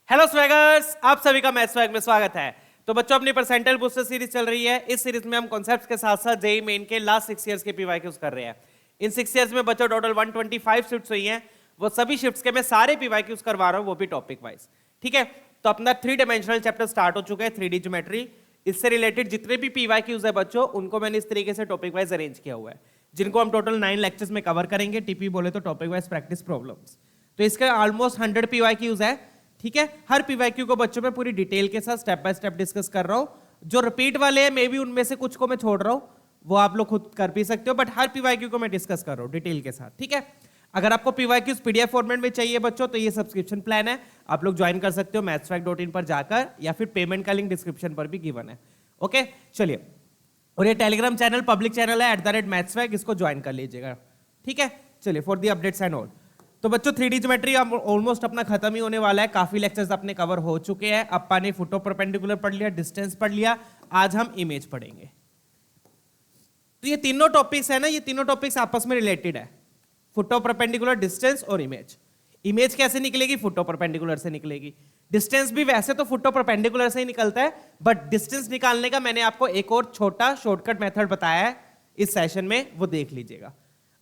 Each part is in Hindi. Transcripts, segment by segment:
हेलो स्वैगर्स, आप सभी का मैथ स्वैग में स्वागत है। तो बच्चों, अपनी परसेंटाइल बूस्टर सीरीज चल रही है। इस सीरीज में हम कॉन्सेप्ट्स के साथ साथ जेईई मेन के लास्ट 6 इयर्स के पीवाईक्यूज कर रहे हैं। इन 6 इयर्स में बच्चों टोटल 125 शिफ्ट्स हुई हैं। वो सभी शिफ्ट्स के मैं सारे पीवाईक्यूज करवा रहा हूं, वो भी टॉपिक वाइज। ठीक है, तो अपना 3 डायमेंशनल चैप्टर स्टार्ट हो चुका है, 3D ज्योमेट्री। इससे रिलेटेड जितने भी पीवाईक्यूज है बच्चों, उनको मैंने इस तरीके से टॉपिक वाइज अरेंज किया हुआ है, जिनको हम टोटल 9 लेक्चर्स में कवर करेंगे। टीपी बोले तो टॉपिक वाइज प्रैक्टिस प्रॉब्लम्स। तो इसका ऑलमोस्ट 100 पीवाईक्यूज है। ठीक है, हर पीवाईक्यू को बच्चों में पूरी डिटेल के साथ स्टेप बाय स्टेप डिस्कस कर रहा हूं। जो रिपीट वाले हैं, मे बी उनमें से कुछ को मैं छोड़ रहा हूं, वो आप लोग खुद कर भी सकते हो, बट हर पीवाईक्यू को मैं डिस्कस कर रहा हूं डिटेल के साथ। ठीक है, अगर आपको पीवाईक्यूज पीडीएफ फॉर्मेट में चाहिए बच्चों, तो ये सब्सक्रिप्शन प्लान है, आप लोग ज्वाइन कर सकते हो mathswag.in पर जाकर, या फिर पेमेंट का लिंक डिस्क्रिप्शन पर भी गिवन है। ओके, चलिए। और ये टेलीग्राम चैनल पब्लिक चैनल है @mathswag, इसको ज्वाइन कर लीजिएगा। ठीक है, चलिए, for the updates and all. तो बच्चों 3D ज्योमेट्री ऑलमोस्ट अपना खत्म ही होने वाला है। काफी लेक्चर्स अपने कवर हो चुके हैं। अपा ने फुट ऑफ परपेंडिकुलर पढ़ लिया, डिस्टेंस पढ़ लिया, आज हम इमेज पढ़ेंगे। तो ये तीनों टॉपिक्स है ना, ये तीनों टॉपिक्स आपस में रिलेटेड है, फुट ऑफ परपेंडिकुलर, डिस्टेंस और इमेज। इमेज कैसे निकलेगी? फुट ऑफ परपेंडिकुलर से निकलेगी। डिस्टेंस भी वैसे तो फुट ऑफ परपेंडिकुलर से ही निकलता है, बट डिस्टेंस निकालने का मैंने आपको एक और छोटा शॉर्टकट मेथड बताया है इस सेशन में, वो देख लीजिएगा।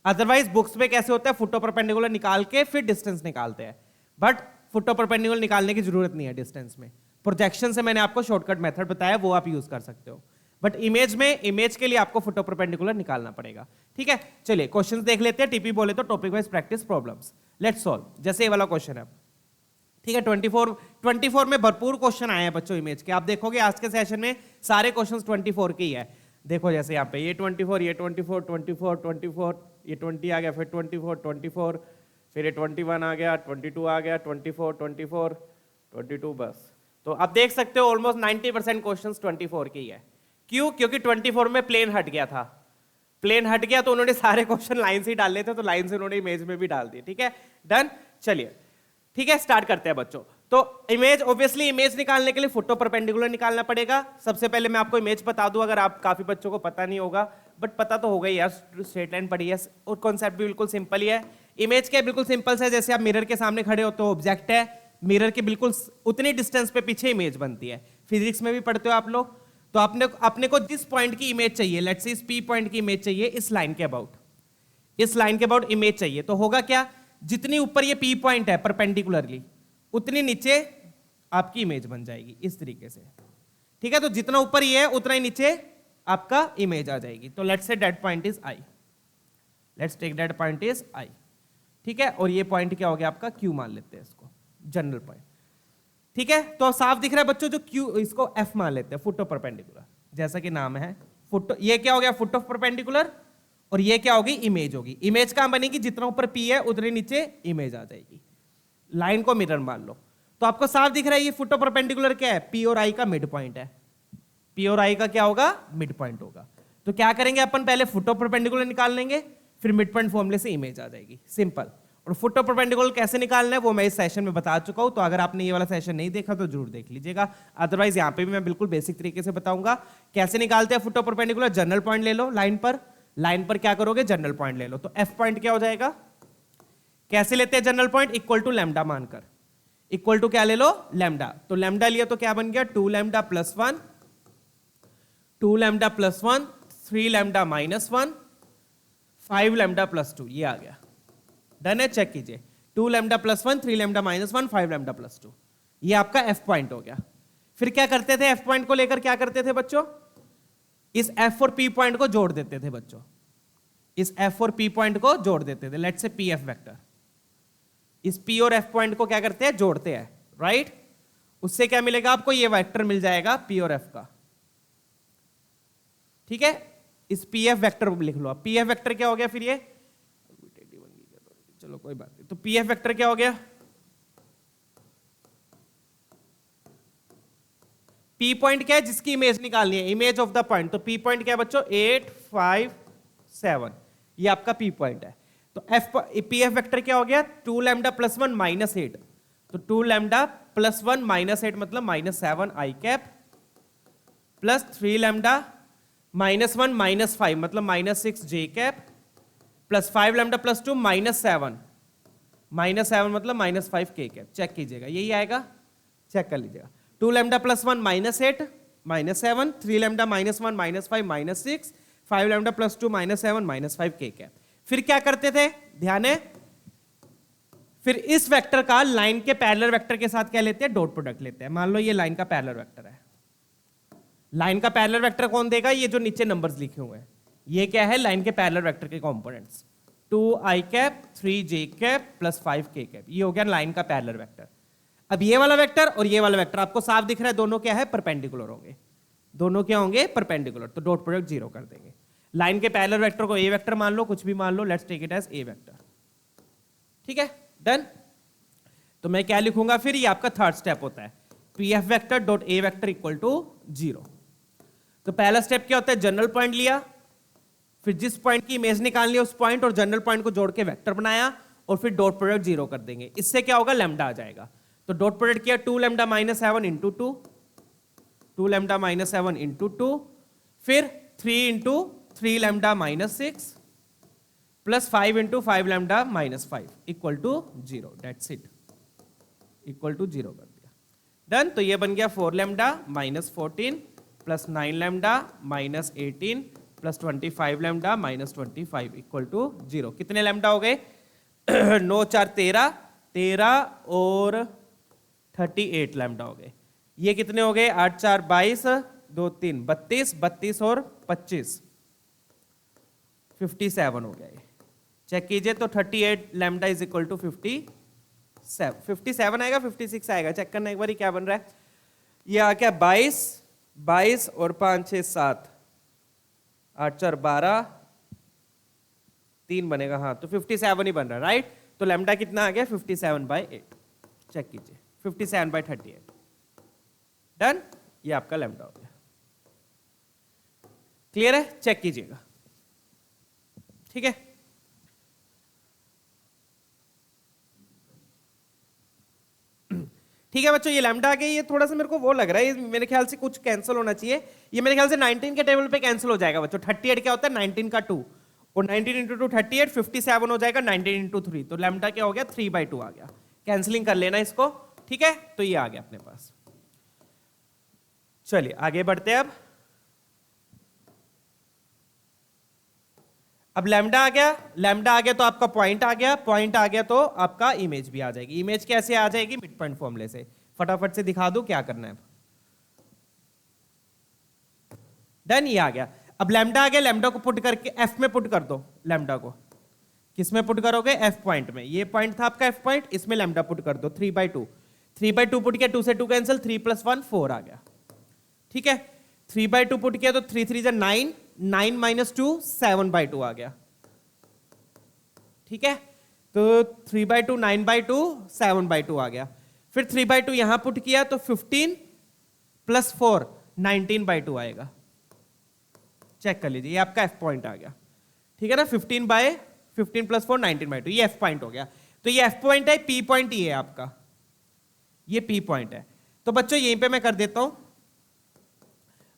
अदरवाइज बुक्स में कैसे होता है, फुट ऑफ परपेंडिकुलर निकाल के फिर डिस्टेंस निकालते हैं, बट फुट ऑफ परपेंडिकुलर निकालने की जरूरत नहीं है डिस्टेंस में। प्रोजेक्शन से मैंने आपको शॉर्टकट मेथड बताया, वो आप यूज कर सकते हो, बट इमेज के लिए आपको फुट ऑफ परपेंडिकुलर निकालना पड़ेगा। ठीक है, चलिए क्वेश्चंस देख लेते हैं। टीपी बोले तो topic wise practice problems. Let's solve. जैसे ये वाला क्वेश्चन है, ठीक है, 24 में भरपूर क्वेश्चन आए हैं बच्चों इमेज के। आप देखोगे आज के सेशन में सारे क्वेश्चंस 24 के ही है। देखो जैसे यहाँ पे ये 24, ये 24, 24, 24, ये 20 आ गया, फिर 24, 24, फिर ये 21 आ गया, 22 आ गया, 24, 24, 22, बस। तो आप देख सकते हो ऑलमोस्ट 90% क्वेश्चंस 24 के ही है। क्यों? क्योंकि 24 में प्लेन हट गया था। प्लेन हट गया तो उन्होंने सारे क्वेश्चन लाइन से ही डाले थे, तो लाइन से उन्होंने इमेज में भी डाल दिए। ठीक है, डन। चलिए, ठीक है, स्टार्ट करते हैं बच्चों। तो इमेज, ऑब्वियसली इमेज निकालने के लिए फुट ऑफ परपेंडिकुलर निकालना पड़ेगा। सबसे पहले मैं आपको इमेज बता दूं, अगर आप काफी बच्चों को पता नहीं होगा, बट पता तो होगा ही यार, स्ट्रेट लाइन पढ़ी है, और कॉन्सेप्ट भी बिल्कुल सिंपल ही है। इमेज क्या बिल्कुल सिंपल है, जैसे आप मिरर के सामने खड़े हो तो ऑब्जेक्ट है, मिरर के बिल्कुल उतनी डिस्टेंस पे पीछे इमेज बनती है। फिजिक्स में भी पढ़ते हो आप लोग। तो अपने को जिस पॉइंट की इमेज चाहिए, लेट्स से इस पी पॉइंट की इमेज चाहिए, इस लाइन के अबाउट, इस लाइन के अबाउट इमेज चाहिए, तो होगा क्या, जितनी ऊपर ये पी पॉइंट है परपेंडिकुलरली, उतनी नीचे आपकी इमेज बन जाएगी इस तरीके से। ठीक है, तो जितना ऊपर ये है उतना ही नीचे आपका इमेज आ जाएगी। तो let's say that point is I, let's take that point is I. ठीक है, और ये पॉइंट क्या हो गया आपका, क्यू मान लेते हैं इसको, जनरल पॉइंट। ठीक है, तो साफ दिख रहा है बच्चों, जो क्यू, इसको एफ मान लेते हैं, फुट ऑफ परपेंडिकुलर, जैसा कि नाम है फुट। ये क्या हो गया, फुट ऑफ परपेंडिकुलर, और ये क्या होगी, इमेज होगी। इमेज कहां बनेगी, जितना ऊपर पी है उतने नीचे इमेज आ जाएगी। लाइन को मिरर मान लो, तो आपको साफ दिख रहा है ये फुट ऑफ परपेंडिकुलर क्या है, पी और आई का मिड पॉइंट है। पी और आई का क्या होगा, मिड पॉइंट होगा। तो क्या करेंगे अपन, पहले फुट ऑफ परपेंडिकुलर निकाल लेंगे, फिर मिड पॉइंट फॉर्मूले से इमेज आ जाएगी, सिंपल। और फुट ऑफ परपेंडिकुलर कैसे निकालना है वो मैं इस सेशन में बता चुका हूं, तो अगर आपने ये वाला सेशन नहीं देखा तो जरूर देख लीजिएगा। अदरवाइज यहाँ पे भी मैं बिल्कुल बेसिक तरीके से बताऊंगा कैसे निकालते हैं foot of perpendicular. General point ले लो लाइन पर, लाइन पर क्या करोगे, जनरल पॉइंट ले लो। तो एफ पॉइंट क्या हो जाएगा, कैसे लेते हैं general point, equal to lambda मानकर, इक्वल टू क्या ले लो, लैम्डा। तो लैम्डा लिया तो क्या बन गया, 2 lambda plus 1, 2 lambda plus 1, 3 lambda minus 1, 5 lambda plus 2, ये आ गया। डन है, चेक कीजिए, 2 lambda plus 1, 3 lambda minus 1, 5 lambda plus 2, ये आपका एफ पॉइंट हो गया। फिर क्या करते थे, एफ पॉइंट को लेकर क्या करते थे बच्चों, इस एफ और पी पॉइंट को जोड़ देते थे बच्चों, इस एफ और पी पॉइंट को जोड़ देते थे। Let's say P F vector, इस पी और एफ पॉइंट को क्या करते हैं, जोड़ते हैं, राइट। उससे क्या मिलेगा आपको, ये वेक्टर मिल जाएगा पी और एफ का। ठीक है, इस पी एफ वेक्टर लिख लो। पी एफ वेक्टर क्या हो गया फिर ये, चलो कोई बात नहीं, तो पी एफ वेक्टर क्या हो गया, पी पॉइंट क्या है, जिसकी इमेज निकालनी है, इमेज ऑफ द पॉइंट। तो पी पॉइंट क्या है बच्चों, 8, 5, 7, ये आपका पी पॉइंट है। तो पी एफ वेक्टर क्या हो गया, 2 लैम्डा प्लस 1 माइनस 8, तो 2 लैम्डा प्लस 1 माइनस 8 मतलब minus 7 i cap, plus 3 lambda minus 1 minus 5 मतलब minus 6 j cap, plus 5 lambda plus 2 minus 7 मतलब माइनस 5 के कैप। चेक कीजिएगा, यही आएगा। चेक कर लीजिएगा। 2 lambda plus 1 -8 -7, 3 lambda -1 -5 -6, 5 lambda plus 2 -7 -5 के कैप। फिर क्या करते थे, ध्यान है, फिर इस वेक्टर का लाइन के पैरेलल वेक्टर के साथ क्या लेते हैं, डॉट प्रोडक्ट लेते हैं। मान लो ये लाइन का पैरेलल वेक्टर है, लाइन का पैरेलल वेक्टर कौन देगा, ये जो नीचे नंबर्स लिखे हुए हैं ये क्या है, लाइन के पैरेलल वेक्टर के components. 2i cap 3j cap plus 5k cap, ये हो गया लाइन का पैरेलल वेक्टर। अब ये वाला वेक्टर और ये वाला वेक्टर आपको साफ दिख रहा है, दोनों क्या है, परपेंडिकुलर होंगे, दोनों क्या होंगे, परपेंडिकुलर, तो डॉट प्रोडक्ट 0 कर देंगे। लाइन के पैरेलल वेक्टर को ए वेक्टर मान लो, कुछ भी मान लो, let's take it as a vector. ठीक है, डन। तो मैं क्या लिखूंगा, फिर ये आपका थर्ड स्टेप होता है, P F vector dot A vector equal to 0। तो पहला स्टेप क्या होता है, जनरल पॉइंट लिया, फिर जिस पॉइंट की इमेज निकालनी है उस पॉइंट और जनरल पॉइंट को जोड़ के वेक्टर बनाया, और फिर डॉट प्रोडक्ट 0 कर देंगे। इससे क्या होगा, लैम्डा आ जाएगा। तो डॉट प्रोडक्ट किया 2 लैम्डा -7 इंटू 2, 2 लैम्डा -7 इंटू 2, फिर 3 into 3 lambda -6 plus 5 into 5 lambda -5 equal to 0। That's it, equal to 0 कर दिया, डन। तो ये बन गया 4 lambda -14 plus 9 lambda -18 plus 25 lambda -25 equal to 0। कितने लैम्डा हो गए 9 4 13, 13 और 38 लैम्डा हो गए। ये कितने हो गए 8 4 22, 2 3 32, 32 और 25 57 हो गया। ये चेक कीजिए, तो 38 लैम्डा इज इक्वल टू 57 आएगा, 56 आएगा, चेक करना एक बार क्या बन रहा है। ये आ क्या 22, 22 और 5 6 7, 8 4 12, 3 बनेगा, हाँ, तो 57 ही बन रहा है, राइट। तो लैम्डा कितना आ गया 57/8, चेक कीजिए 57/38, डन। ये आपका लैम्डा हो गया, क्लियर है, चेक कीजिएगा, ठीक है। ठीक है बच्चों, ये लैम्डा आ गया। ये थोड़ा सा मेरे को वो लग रहा है, ये मेरे ख्याल से कुछ कैंसिल होना चाहिए। ये मेरे ख्याल से 19 के टेबल पे कैंसिल हो जाएगा बच्चों। 38 क्या होता है 19 का 2, और 19 इंटू 2 38, 57 हो जाएगा 19 इंटू 3, तो लैम्डा क्या हो गया 3/2 आ गया। कैंसिलिंग कर लेना इसको, ठीक है। तो ये आ गया अपने पास। चलिए आगे बढ़ते हैं। अब लैम्डा आ गया, लैम्डा आ गया तो आपका पॉइंट आ गया, पॉइंट आ गया तो आपका इमेज भी आ जाएगी। इमेज कैसे आ जाएगी, मिड पॉइंट फॉर्मूले से। फटाफट से दिखा दूं क्या करना है। डन, ये आ गया। अब लैम्डा आ गया, लैम्डा को पुट करके एफ में पुट कर दो। लैम्डा को किस में पुट करोगे, एफ पॉइंट में। ये पॉइंट था आपका एफ पॉइंट, इसमें लैम्डा पुट कर दो 3/2। 3/2 पुट किया, 2 से 2 कैंसिल, 3 + 1 4 आ गया, ठीक है। 3/2 पुट किया तो 3 3 जा 9, 9 - 2 7/2 आ गया, ठीक है। तो 3/2 9/2 7/2 आ गया। फिर 3/2 यहां पुट किया तो 15 + 4 19/2 आएगा। चेक कर लीजिए, ये आपका एफ पॉइंट आ गया, ठीक है ना। 15 + 4 19/2, ये एफ पॉइंट हो गया। तो ये एफ पॉइंट है, पी पॉइंट ये है आपका, ये पी पॉइंट है। तो बच्चों यहीं पे मैं कर देता हूं।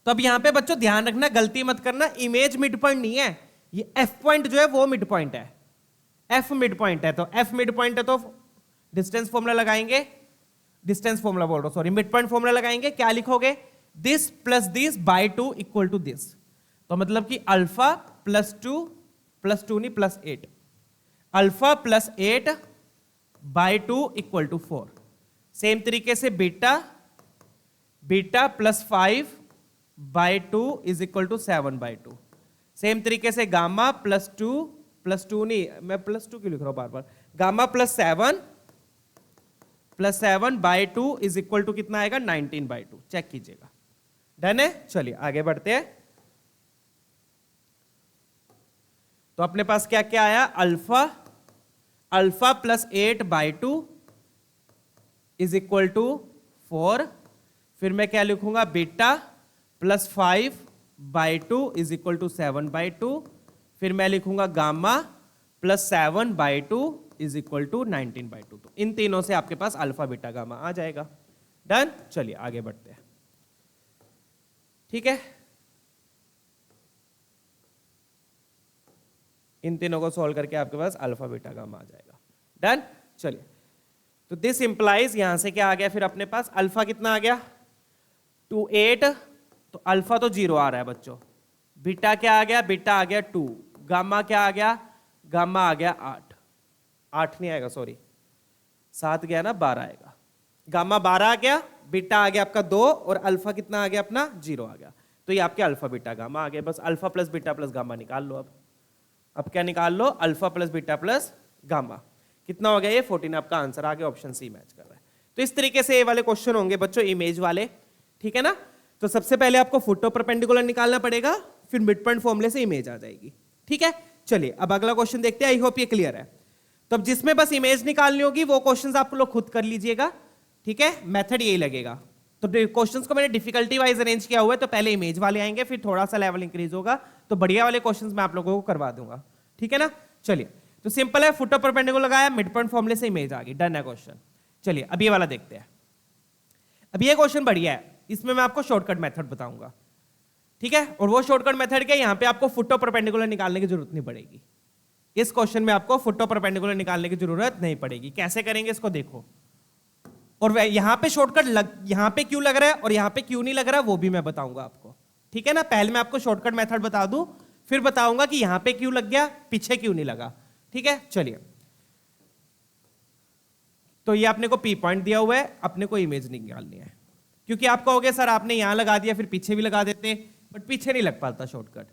तो अब यहां पे बच्चों ध्यान रखना, गलती मत करना, इमेज मिड पॉइंट नहीं है, ये एफ पॉइंट जो है वो मिड पॉइंट है। एफ मिड पॉइंट है, तो एफ मिड पॉइंट है तो डिस्टेंस फॉर्मूला लगाएंगे, डिस्टेंस फॉर्मूला बोल रहा हूं, सॉरी, मिड पॉइंट फॉर्मूला लगाएंगे। क्या लिखोगे, this plus this by 2 equal to this. तो मतलब कि अल्फा +2 +2 नहीं +8, alpha +8 by 2 equal to 4। Same तरीके से beta +5 by 2 is equal to 7/2। Same तरीके से गामा +2 नहीं, मैं +2 क्यों लिख रहा हूं बार बार, gamma +7 by 2 is equal to कितना आएगा 19/2। चेक कीजिएगा, डन है। चलिए आगे बढ़ते हैं। तो अपने पास क्या क्या आया, अल्फा +8/2 इज इक्वल टू 4। फिर मैं क्या लिखूंगा, बीटा +5/2 इज इक्वल टू 7/2। फिर मैं लिखूंगा गामा +7/2 इज इक्वल टू 19/2। तो इन तीनों से आपके पास अल्फा बीटा गामा आ जाएगा, डन। चलिए आगे बढ़ते हैं, ठीक है। इन तीनों को सॉल्व करके आपके पास अल्फा बीटा गामा आ जाएगा, डन। चलिए तो दिस इंप्लाइज यहां से क्या आ गया फिर अपने पास अल्फा कितना आ गया 2 8, तो अल्फा तो 0 आ रहा है बच्चों, बीटा क्या आ गया, बीटा आ गया 2, गामा क्या आ गया, गामा आ गया 8 नहीं आएगा सॉरी 7 गया ना 12 आएगा, गामा 12 आ गया, बीटा आ गया आपका 2 और अल्फा कितना आ गया अपना 0 आ गया। तो ये आपके अल्फा बीटा गामा आ गए, बस alpha plus beta plus gamma निकाल लो। अब क्या निकाल लो, alpha plus beta plus gamma कितना हो गया, ये 14 आपका आंसर आ गया, ऑप्शन सी मैच कर रहा है। तो इस तरीके से ये वाले क्वेश्चन होंगे बच्चों इमेज वाले, ठीक है ना। तो सबसे पहले आपको फुट परपेंडिकुलर निकालना पड़ेगा, फिर मिड पॉइंट फॉर्मूले से इमेज आ जाएगी, ठीक है। चलिए अब अगला क्वेश्चन देखते हैं, आई होप ये क्लियर है। तो अब जिसमें बस इमेज निकालनी होगी वो क्वेश्चंस आप लोग खुद कर लीजिएगा, ठीक है, मेथड यही लगेगा। तो क्वेश्चंस को मैंने डिफिकल्टी वाइज अरेंज किया हुआ है, तो पहले इमेज वाले आएंगे, फिर थोड़ा सा लेवल इंक्रीज होगा, तो बढ़िया वाले क्वेश्चंस मैं आप लोगों को करवा दूंगा, ठीक है ना। चलिए तो सिंपल है, फुट परपेंडिकुलर लगाया, मिड पॉइंट फॉर्मूले से इमेज आ गई, डन है क्वेश्चन। चलिए अब ये वाला देखते हैं। अब ये क्वेश्चन बढ़िया है, इसमें मैं आपको शॉर्टकट मेथड बताऊंगा, ठीक है। और वो शॉर्टकट मेथड क्या, यहां पे आपको फुट परपेंडिकुलर निकालने की जरूरत नहीं पड़ेगी, इस क्वेश्चन में आपको फुट परपेंडिकुलर निकालने की जरूरत नहीं पड़ेगी। कैसे करेंगे इसको देखो, और यहां पे शॉर्टकट यहां पे क्यों लग रहा है और यहां पे क्यों नहीं लग रहा है वो भी मैं बताऊंगा आपको, ठीक है ना। पहले मैं आपको शॉर्टकट मेथड बता दूं, फिर बताऊंगा कि यहां पे क्यों लग गया, पीछे क्यों नहीं लगा, ठीक है। चलिए तो ये अपने को पी पॉइंट दिया हुआ है, अपने को इमेज निकालनी है, क्योंकि आप कहोगे सर आपने यहां लगा दिया फिर पीछे भी लगा देते, बट पीछे नहीं लग पाता शॉर्टकट।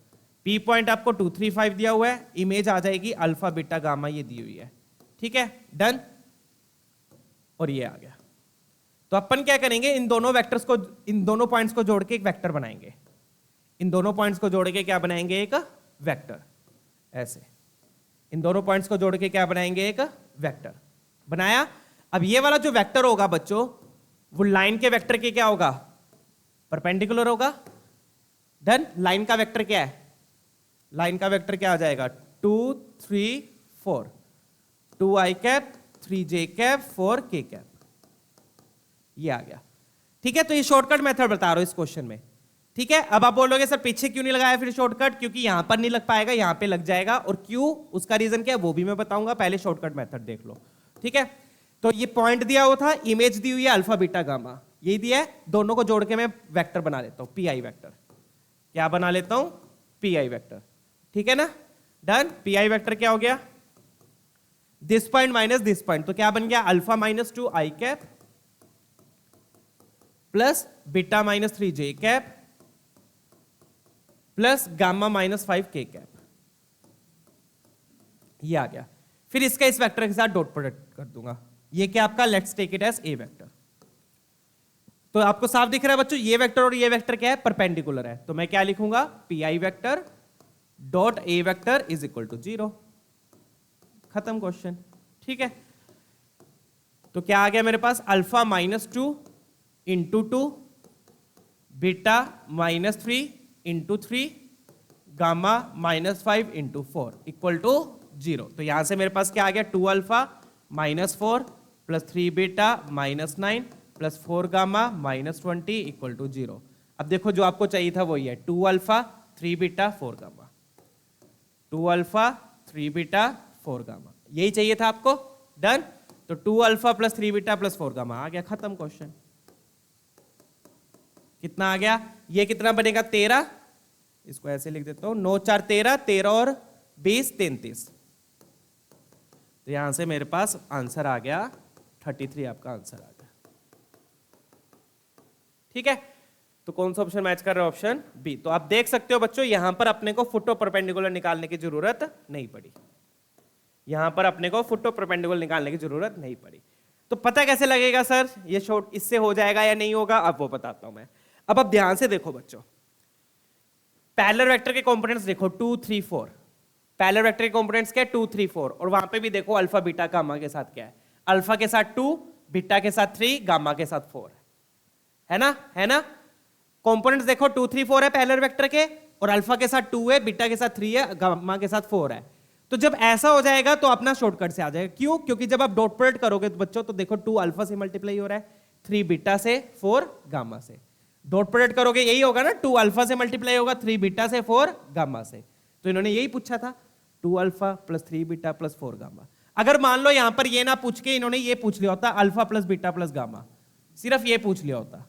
पी पॉइंट आपको 2 3 5 दिया हुआ है, इमेज आ जाएगी अल्फा बीटा गामा ये दी हुई है, ठीक है, डन। और ये आ गया, तो अपन क्या करेंगे, इन दोनों वेक्टर्स को, इन दोनों पॉइंट्स को जोड़ के एक वेक्टर बनाएंगे, इन दोनों पॉइंट्स को जोड़ के क्या बनाएंगे, एक वेक्टर, ऐसे इन दोनों पॉइंट्स को जोड़ के क्या बनाएंगे, एक वेक्टर बनाया। अब ये वाला जो वेक्टर होगा बच्चों, वो लाइन के वेक्टर के क्या होगा, परपेंडिकुलर होगा, डन। लाइन का वेक्टर क्या है, लाइन का वेक्टर क्या आ जाएगा, 2 3 4, 2 i cap 3 j cap 4 k cap, ये आ गया, ठीक है। तो ये शॉर्टकट मेथड बता रहा हूं इस क्वेश्चन में, ठीक है। अब आप बोलोगे सर पीछे क्यों नहीं लगाया फिर शॉर्टकट, क्योंकि यहां पर नहीं लग पाएगा, यहां पे लग जाएगा, और क्यों, उसका रीजन क्या है वो भी मैं बताऊंगा, पहले शॉर्टकट मेथड देख लो, ठीक है। तो ये पॉइंट दिया हुआ था, इमेज दी हुई है अल्फा बीटा गामा, यही दिया है, दोनों को जोड़ के मैं वेक्टर बना लेता हूं, पी आई वेक्टर, क्या बना लेता हूं, पी आई वेक्टर, ठीक है ना, डन। पी आई वेक्टर क्या हो गया, this point minus this point, तो क्या बन गया, alpha minus 2 i cap plus beta minus 3 j cap plus gamma minus 5 k cap, ये आ गया। फिर इसका इस वेक्टर के साथ डॉट प्रोडक्ट कर दूंगा, ये क्या आपका, let's take it as a vector. तो आपको साफ दिख रहा है बच्चों, ये वेक्टर और ये वेक्टर क्या है, परपेंडिकुलर है, तो मैं क्या लिखूंगा, P I vector dot A vector is equal to 0, खत्म क्वेश्चन, ठीक है। तो क्या आ गया मेरे पास, alpha minus 2 into 2, beta minus 3 into 3, gamma minus 5 into 4 equal to 0। तो यहां से मेरे पास क्या आ गया, 2 alpha minus 4 plus 3 beta minus 9 plus 4 gamma minus 20 equal to 0। अब देखो जो आपको चाहिए था वही है, 2 alpha 3 beta 4 gamma, 2 alpha 3 beta 4 gamma, यही चाहिए था आपको, डन। तो 2 alpha plus 3 beta plus 4 gamma आ गया, खत्म क्वेश्चन। कितना आ गया, ये कितना बनेगा 13, इसको ऐसे लिख देता हूं, 9 4 13, 13 और 20 33, तो यहां से मेरे पास आंसर आ गया 33, आपका आंसर आ गया, ठीक है। तो कौन सा ऑप्शन मैच कर रहा है, ऑप्शन बी। तो आप देख सकते हो बच्चों, यहां पर अपने को फुट परपेंडिकुलर निकालने की जरूरत नहीं पड़ी, यहां पर अपने को फुट परपेंडिकुलर निकालने की जरूरत नहीं पड़ी। तो पता कैसे लगेगा सर ये शॉर्ट इससे हो जाएगा या नहीं होगा, अब वो बताता हूं मैं। अब आप ध्यान से देखो बच्चों, पैरेलल वेक्टर के कंपोनेंट्स देखो 2 3 4, पैरेलल वेक्टर के कंपोनेंट्स क्या है 2 3 4, और वहां पे भी देखो अल्फा बीटा गामा के साथ क्या है, अल्फा के साथ 2, बीटा के साथ 3, गामा के साथ 4 है ना, है ना। कंपोनेंट्स देखो 2 3 4 है पैरेलल वेक्टर के, और अल्फा के साथ 2 है, बीटा के साथ 3 है, गामा के साथ 4 है। तो जब ऐसा हो जाएगा तो अपना शॉर्टकट से आ जाएगा, क्यों, क्योंकि जब आप डॉट प्रोडक्ट करोगे तो बच्चों, तो देखो 2 अल्फा से मल्टीप्लाई हो रहा है, 3 बीटा से, 4 गामा से, डॉट प्रोडक्ट करोगे यही होगा ना, 2 अल्फा से मल्टीप्लाई होगा, 3 बीटा से, 4 गामा से। तो इन्होंने यही पूछा था, 2 alpha plus 3 beta plus 4 gamma. अगर मान लो यहां पर ये ना पूछ के इन्होंने ये पूछ लिया होता alpha plus beta plus gamma, सिर्फ ये पूछ लिया होता,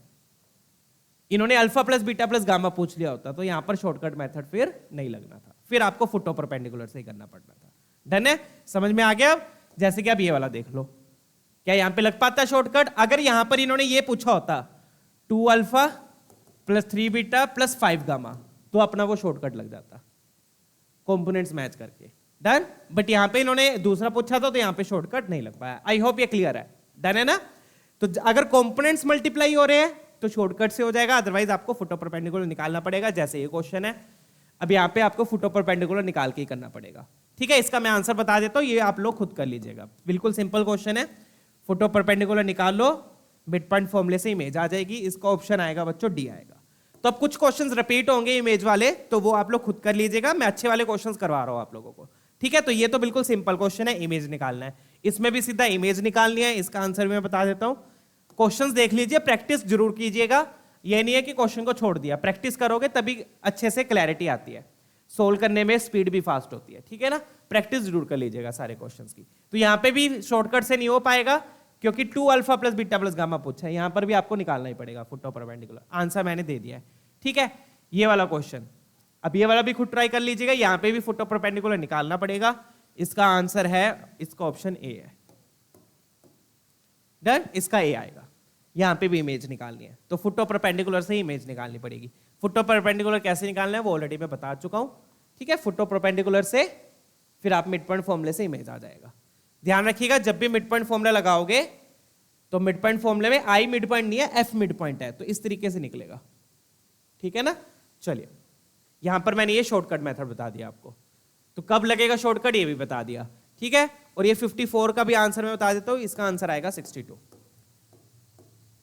इन्होंने alpha plus beta plus gamma पूछ लिया होता, तो यहां पर शॉर्टकट मेथड फिर नहीं लगना था, फिर आपको फुट ओवर परपेंडिकुलर से ही करना पड़ना था। डन है, समझ में आ गया? अब जैसे कि आप ये वाला देख लो, क्या यहां पे लग पाता शॉर्टकट? अगर यहां पर इन्होंने ये पूछा होता 2 alpha plus 3 beta plus 5 gamma, तो अपना वो शॉर्टकट लग जाता कंपोनेंट्स मैच करके। डन। बट यहां पे इन्होंने दूसरा पूछा था, तो यहां पे शॉर्टकट नहीं लग पाया। आई होप ये क्लियर है। डन है ना? तो अगर कंपोनेंट्स मल्टीप्लाई हो रहे हैं तो शॉर्टकट से हो जाएगा, अदरवाइज आपको फुट ओवर परपेंडिकुलर निकालना पड़ेगा। जैसे ये क्वेश्चन है, अब यहाँ पे आपको फुट ओवर परपेंडिकुलर निकाल के ही करना पड़ेगा। ठीक है, इसका मैं आंसर बता देता हूँ, ये आप लोग खुद कर लीजिएगा। बिल्कुल सिंपल क्वेश्चन है, फुट ओवर परपेंडिकुलर निकाल लो, मिड पॉइंट फॉर्मूले से इमेज आ जाएगी। इसका ऑप्शन आएगा बच्चों डी आएगा। तो अब कुछ क्वेश्चंस रिपीट होंगे इमेज वाले, तो वो आप लोग खुद कर लीजिएगा, मैं अच्छे वाले क्वेश्चंस करवा रहा हूँ आप लोगों को। ठीक है, तो ये तो बिल्कुल सिंपल क्वेश्चन है, इमेज निकालना है। इसमें भी सीधा इमेज निकालनी है। इसका आंसर मैं बता देता हूं, क्वेश्चंस देख लीजिए, प्रैक्टिस जरूर कीजिएगा। ये नहीं है कि क्वेश्चन को छोड़ दिया, प्रैक्टिस करोगे तभी अच्छे से क्लैरिटी आती है, सोल्व करने में स्पीड भी फास्ट होती है। ठीक है ना, प्रैक्टिस जरूर कर लीजिएगा सारे क्वेश्चंस की। तो यहाँ पे भी शॉर्टकट से नहीं हो पाएगा, क्योंकि 2 alpha plus beta plus gamma पूछा है, यहां पर भी आपको निकालना ही पड़ेगा फुट ओवर परपेंडिकुलर। आंसर मैंने दे दिया है। ठीक है, ये वाला क्वेश्चन, अब ये वाला भी खुद ट्राई कर लीजिएगा, यहां पे भी फुट ओवर परपेंडिकुलर निकालना पड़ेगा। इसका आंसर है, इसका ऑप्शन ए है। डन, इसका ए आएगा। यहां पे भी इमेज निकालनी है, तो फुट ओवर परपेंडिकुलर से ही इमेज निकालनी पड़ेगी। फुट ओवर परपेंडिकुलर कैसे निकालना है वो ऑलरेडी मैं बता चुका हूं। ठीक है, फुट ओवर परपेंडिकुलर से फिर आप मिड पॉइंट फॉर्मूले से इमेज आ जाएगा। ध्यान रखिएगा, जब भी मिड पॉइंट फॉर्मूला लगाओगे तो मिड पॉइंट फॉर्मूले में आई मिड पॉइंट नहीं है, एफ मिड पॉइंट है, तो इस तरीके से निकलेगा। ठीक है ना? चलिए, यहां पर मैंने ये शॉर्टकट मेथड बता दिया आपको, तो कब लगेगा शॉर्टकट ये भी बता दिया। ठीक है, और ये 54 का भी आंसर मैं बता देता हूं, इसका आंसर आएगा 62।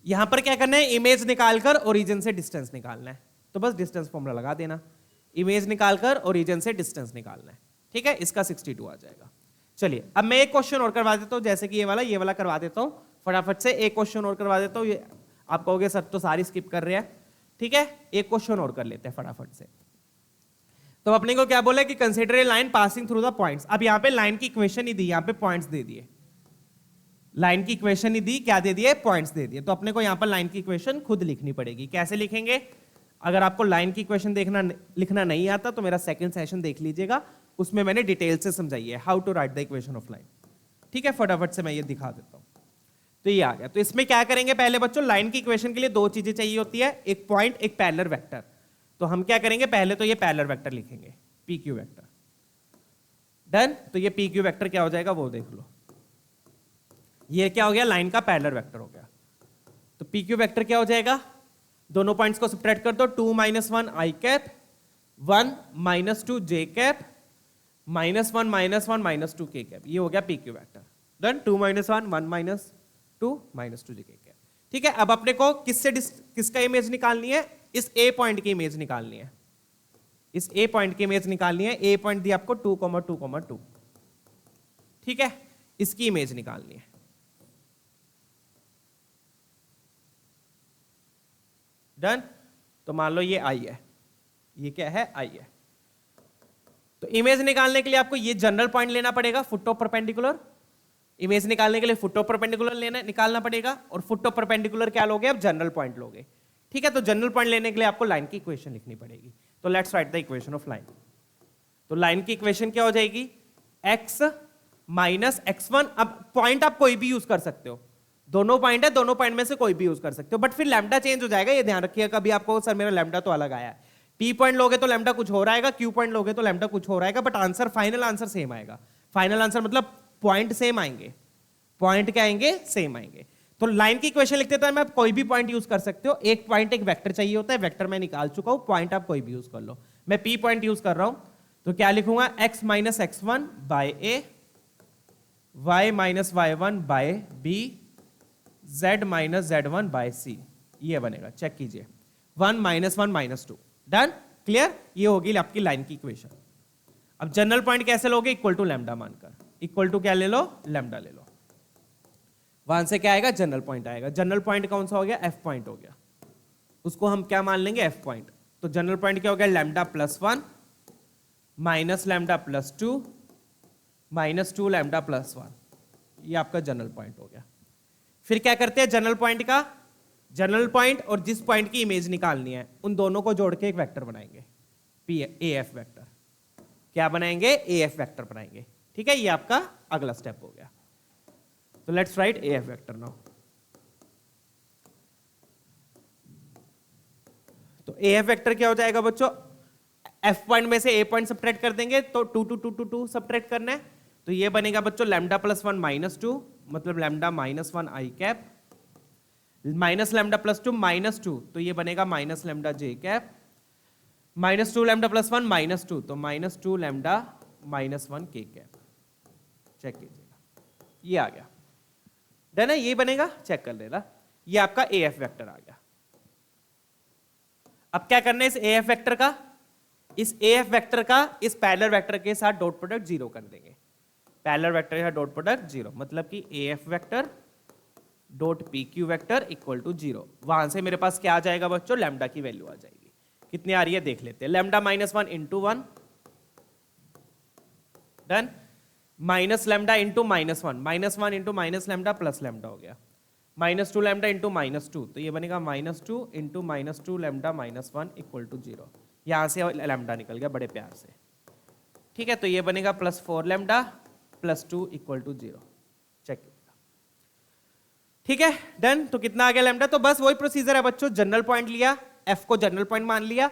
यहां पर क्या करना है, इमेज निकालकर ओरिजिन से डिस्टेंस निकालना है, तो बस डिस्टेंस फॉर्मूला लगा देना, इमेज निकालकर ओरिजिन से डिस्टेंस निकालना है। ठीक है, इसका 62 आ जाएगा। चलिए, अब मैं एक क्वेश्चन और करवा देता हूं, जैसे कि ये वाला करवा देता हूं फटाफट से। एक क्वेश्चन और करवा देता हूं, ये आप कहोगे सर तो सारी स्किप कर रहे हैं। ठीक है, एक क्वेश्चन और कर लेते हैं फटाफट से। तो अपने को क्या बोला कि consider a line passing through the points. अब यहां पे लाइन की इक्वेशन ही दी, यहां पे पॉइंट्स दे दिए, लाइन की इक्वेशन ही दी, क्या दे दिए, पॉइंट्स दे दिए। तो अपने को यहां पर लाइन की इक्वेशन खुद लिखनी पड़ेगी। कैसे लिखेंगे? अगर आपको लाइन की इक्वेशन लिखना नहीं आता तो मेरा सेकंड सेशन देख लीजिएगा, उसमें मैंने डिटेल से समझाई है how to write the equation of line. ठीक है, फटाफट से मैं ये दिखा देता हूं। तो ये आ गया। तो इसमें क्या करेंगे, पहले बच्चों लाइन की इक्वेशन के लिए दो चीजें चाहिए होती है, एक पॉइंट, एक पैरेलल वेक्टर। तो हम क्या करेंगे, पहले तो ये पैरेलल वेक्टर लिखेंगे, पी क्यू वेक्टर। डन। तो ये पी क्यू वेक्टर क्या हो जाएगा वो देख लो, ये क्या हो गया, लाइन का पैरेलल वेक्टर हो गया। तो पी क्यू वेक्टर क्या हो जाएगा, दोनों पॉइंट्स को सब्ट्रैक्ट कर दो, 2 - 1 आई कैप, 1 - 2 जे कैप, -1 - 1 - 2 के कैप। ये हो गया पी क्यू वेक्टर। डन। 2 - 1 1 - 2 -2 जे कैप। ठीक है, अब अपने को किसका इमेज निकालनी है, इस ए पॉइंट की इमेज निकालनी है, इस ए पॉइंट की इमेज निकालनी है। ए पॉइंट दिया आपको 2, 2, 2। ठीक है, इसकी इमेज निकालनी है। डन। तो मान लो ये आई है, ये क्या है, आई है। तो इमेज निकालने के लिए आपको ये जनरल पॉइंट लेना पड़ेगा, फुट ऑफ परपेंडिकुलर। इमेज निकालने के लिए फुट ऑफ परपेंडिकुलर निकालना पड़ेगा, और फुट ऑफ परपेंडिकुलर क्या लोगे, अब जनरल पॉइंट लोगे। ठीक है, तो जनरल पॉइंट लेने के लिए आपको लाइन की इक्वेशन लिखनी पड़ेगी। तो let's write the equation of line. तो लाइन की इक्वेशन क्या हो जाएगी, x - x1। अब पॉइंट आप कोई भी यूज कर सकते हो, दोनों पॉइंट है, दोनों पॉइंट में से कोई भी यूज कर सकते हो, बट फिर लैम्डा चेंज हो जाएगा, ये ध्यान रखिएगा। कभी आपको सर मेरा लैम्डा तो अलग आया है, पी पॉइंट लोगे तो लैम्डा कुछ हो रहेगा, क्यू पॉइंट लोगे तो लैम्डा कुछ हो रहेगा, but answer final answer same आएगा। फाइनल आंसर मतलब पॉइंट सेम आएंगे, पॉइंट क्या आएंगे, सेम आएंगे। तो लाइन की इक्वेशन लिखते टाइम आप कोई भी पॉइंट यूज कर सकते हो। एक पॉइंट, एक वेक्टर चाहिए होता है, वेक्टर मैं निकाल चुका हूं, पॉइंट आप कोई भी यूज कर लो। मैं पी पॉइंट यूज कर रहा हूं, तो क्या लिखूंगा, x - x1 by a, y - y1 by b, z - z1 by c। ये बनेगा, चेक कीजिए, 1 - 1 - 2। Done, clear. ये होगी आपकी लाइन की इक्वेशन। अब जनरल पॉइंट कैसे लोगे, इक्वल टू लैम्डा मानकर, इक्वल टू क्या ले लो, लैम्डा ले लो। वहां से क्या आएगा, जनरल पॉइंट आएगा। जनरल पॉइंट कौन सा हो गया, एफ पॉइंट हो गया, उसको हम क्या मान लेंगे, एफ पॉइंट। तो जनरल पॉइंट क्या हो गया, लैम्डा +1 - लैम्डा +2 - 2 लैम्डा +1। ये आपका जनरल पॉइंट हो गया। फिर क्या करते हैं, जनरल पॉइंट का, जनरल पॉइंट और जिस पॉइंट की इमेज निकालनी है उन दोनों को जोड़ के एक वेक्टर बनाएंगे, पी ए एफ वेक्टर। क्या बनाएंगे, ए एफ वेक्टर बनाएंगे। ठीक है, ये आपका अगला स्टेप हो गया। तो let's write A F vector now. तो ए एफ वेक्टर क्या हो जाएगा बच्चों, एफ पॉइंट में से ए पॉइंट सब्ट्रैक्ट कर देंगे तो 2 2 2 2 2 सब्ट्रैक्ट करना है, तो ये बनेगा बच्चों लैम्डा प्लस 1 माइनस 2, मतलब lambda minus 1 i cap, minus lambda plus 2 minus 2, तो ये बनेगा minus lambda j cap, minus 2 lambda plus 1 minus 2, तो माइनस 2 लैम्डा माइनस 1 के कैप। चेक कीजिएगा, ये आ गया। डन है, ये बनेगा, चेक कर लेना, ये आपका ए एफ वेक्टर आ गया। अब क्या करना है इस ए एफ वेक्टर का, इस ए एफ वेक्टर का इस पैरेलल वेक्टर के साथ डॉट प्रोडक्ट 0 कर देंगे। पैरेलल वेक्टर के साथ डॉट प्रोडक्ट 0, मतलब कि A F vector dot P Q vector equal to 0। वहां से मेरे पास क्या आ जाएगा बच्चों, लैम्डा की वैल्यू आ जाएगी। कितनी आ रही है देख लेते हैं, lambda minus 1 into 1, done, minus lambda into minus 1, minus 1 into minus lambda plus lambda हो गया, माइनस 2 लैम्डा इंटू माइनस 2, तो ये बनेगा minus 2 into minus 2 lambda minus 1 equal to 0। यहां से लैम्डा निकल गया बड़े प्यार से। ठीक है, तो ये बनेगा plus 4 lambda plus 2 equal to 0। Check, ठीक है, डन। तो कितना आ गया लैम्डा, तो बस वही प्रोसीजर है बच्चों, जनरल पॉइंट लिया, एफ को जनरल पॉइंट मान लिया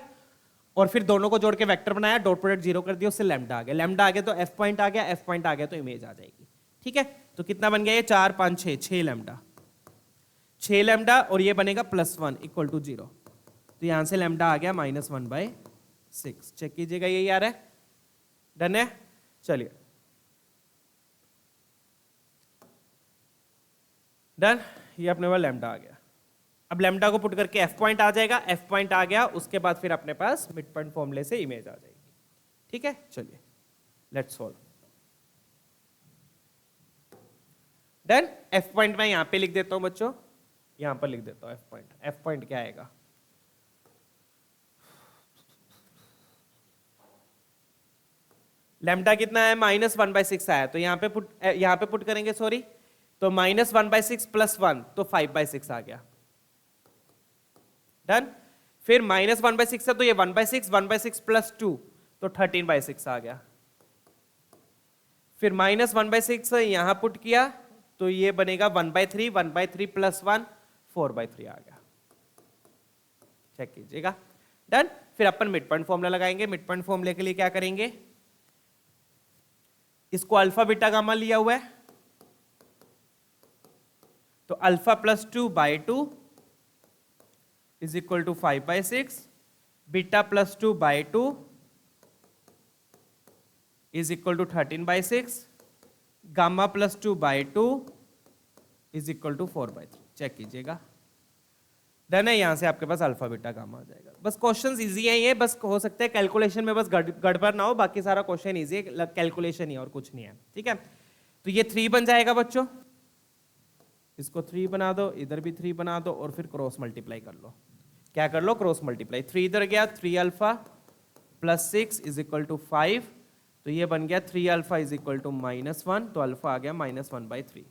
और फिर दोनों को जोड़ के वेक्टर बनाया, डॉट प्रोडक्ट 0 कर दिया, उससे लैम्डा आ गया। लैम्डा आ गया तो एफ पॉइंट आ गया, एफ पॉइंट आ गया तो इमेज आ जाएगी। ठीक है, तो कितना बन गया ये, 4 5 6, 6 लैम्डा, 6 लैम्डा, और ये बनेगा प्लस 1 इक्वल टू 0, तो यहां से लैम्डा आ गया माइनस 1/6। चेक कीजिएगा, यही आ रहा है, डन है। चलिए डन, ये अपने पास लैम्डा आ गया। अब लैम्डा को पुट करके एफ पॉइंट आ जाएगा, एफ पॉइंट आ गया, उसके बाद फिर अपने पास मिड पॉइंट फॉर्मूले से इमेज आ जाएगी। ठीक है, चलिए let's solve. Done, F point मैं यहां पे लिख देता हूं बच्चों, यहां पर लिख देता हूं एफ पॉइंट। एफ पॉइंट क्या आएगा, लैम्डा कितना है, माइनस 1/6 आया, तो यहां पे पुट करेंगे, सॉरी, तो माइनस 1/6 प्लस 1, तो 5/6 आ गया। डन, फिर माइनस 1/6 है तो ये 1/6, 1/6 प्लस 2, तो 13/6 आ गया। फिर माइनस 1/6 यहां पुट किया तो ये बनेगा 1/3, 1/3 प्लस 1, 4/3 आ गया। चेक कीजिएगा, डन। फिर अपन मिड पॉइंट फॉर्मूला लगाएंगे। मिड पॉइंट फॉर्मूले के लिए क्या करेंगे, इसको अल्फा बीटा गामा लिया हुआ है, तो alpha plus 2/2 is equal to 5/6, beta plus 2/2 is equal to 13/6, gamma plus 2/2 is equal to 4/3। Check कीजिएगा, डन है। यहां से आपके पास अल्फा बीटा गामा आ जाएगा। बस क्वेश्चंस इजी है ये, बस हो सकता है कैलकुलेशन में बस गड़बड़ ना हो, बाकी सारा क्वेश्चन इजी है, कैलकुलेशन ही और कुछ नहीं है। ठीक है, तो ये 3 बन जाएगा बच्चों, इसको 3 बना दो, इधर भी 3 बना दो, और फिर क्रॉस मल्टीप्लाई कर लो। क्या कर लो, क्रॉस मल्टीप्लाई। 3 इधर गया, 3 alpha plus 6 is equal to 5, तो ये बन गया 3 अल्फा इज इक्वल टू -1, तो अल्फा आ गया -1/3,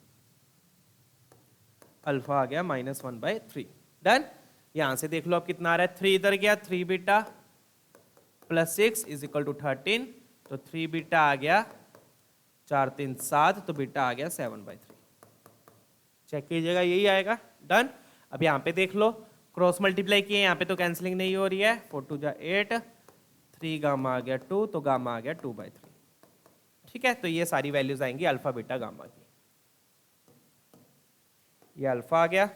अल्फा आ गया -1/3। डन, यहां से देख लो अब कितना आ रहा है, 3 इधर गया, 3 beta plus 6 is equal to 13, तो 3 बीटा आ गया 4 3 7, तो बीटा आ गया 7/3। चेक कीजिएगा, यही आएगा। डन, अब यहाँ पे देख लो, क्रॉस मल्टीप्लाई किए, यहाँ पे तो कैंसिलिंग नहीं हो रही है, 4 2 जा 8, 3 गामा आ गया 2, तो गामा आ गया 2/3। ठीक है, तो ये सारी वैल्यूज आएंगी अल्फा बीटा गामा की। ये अल्फा आ गया,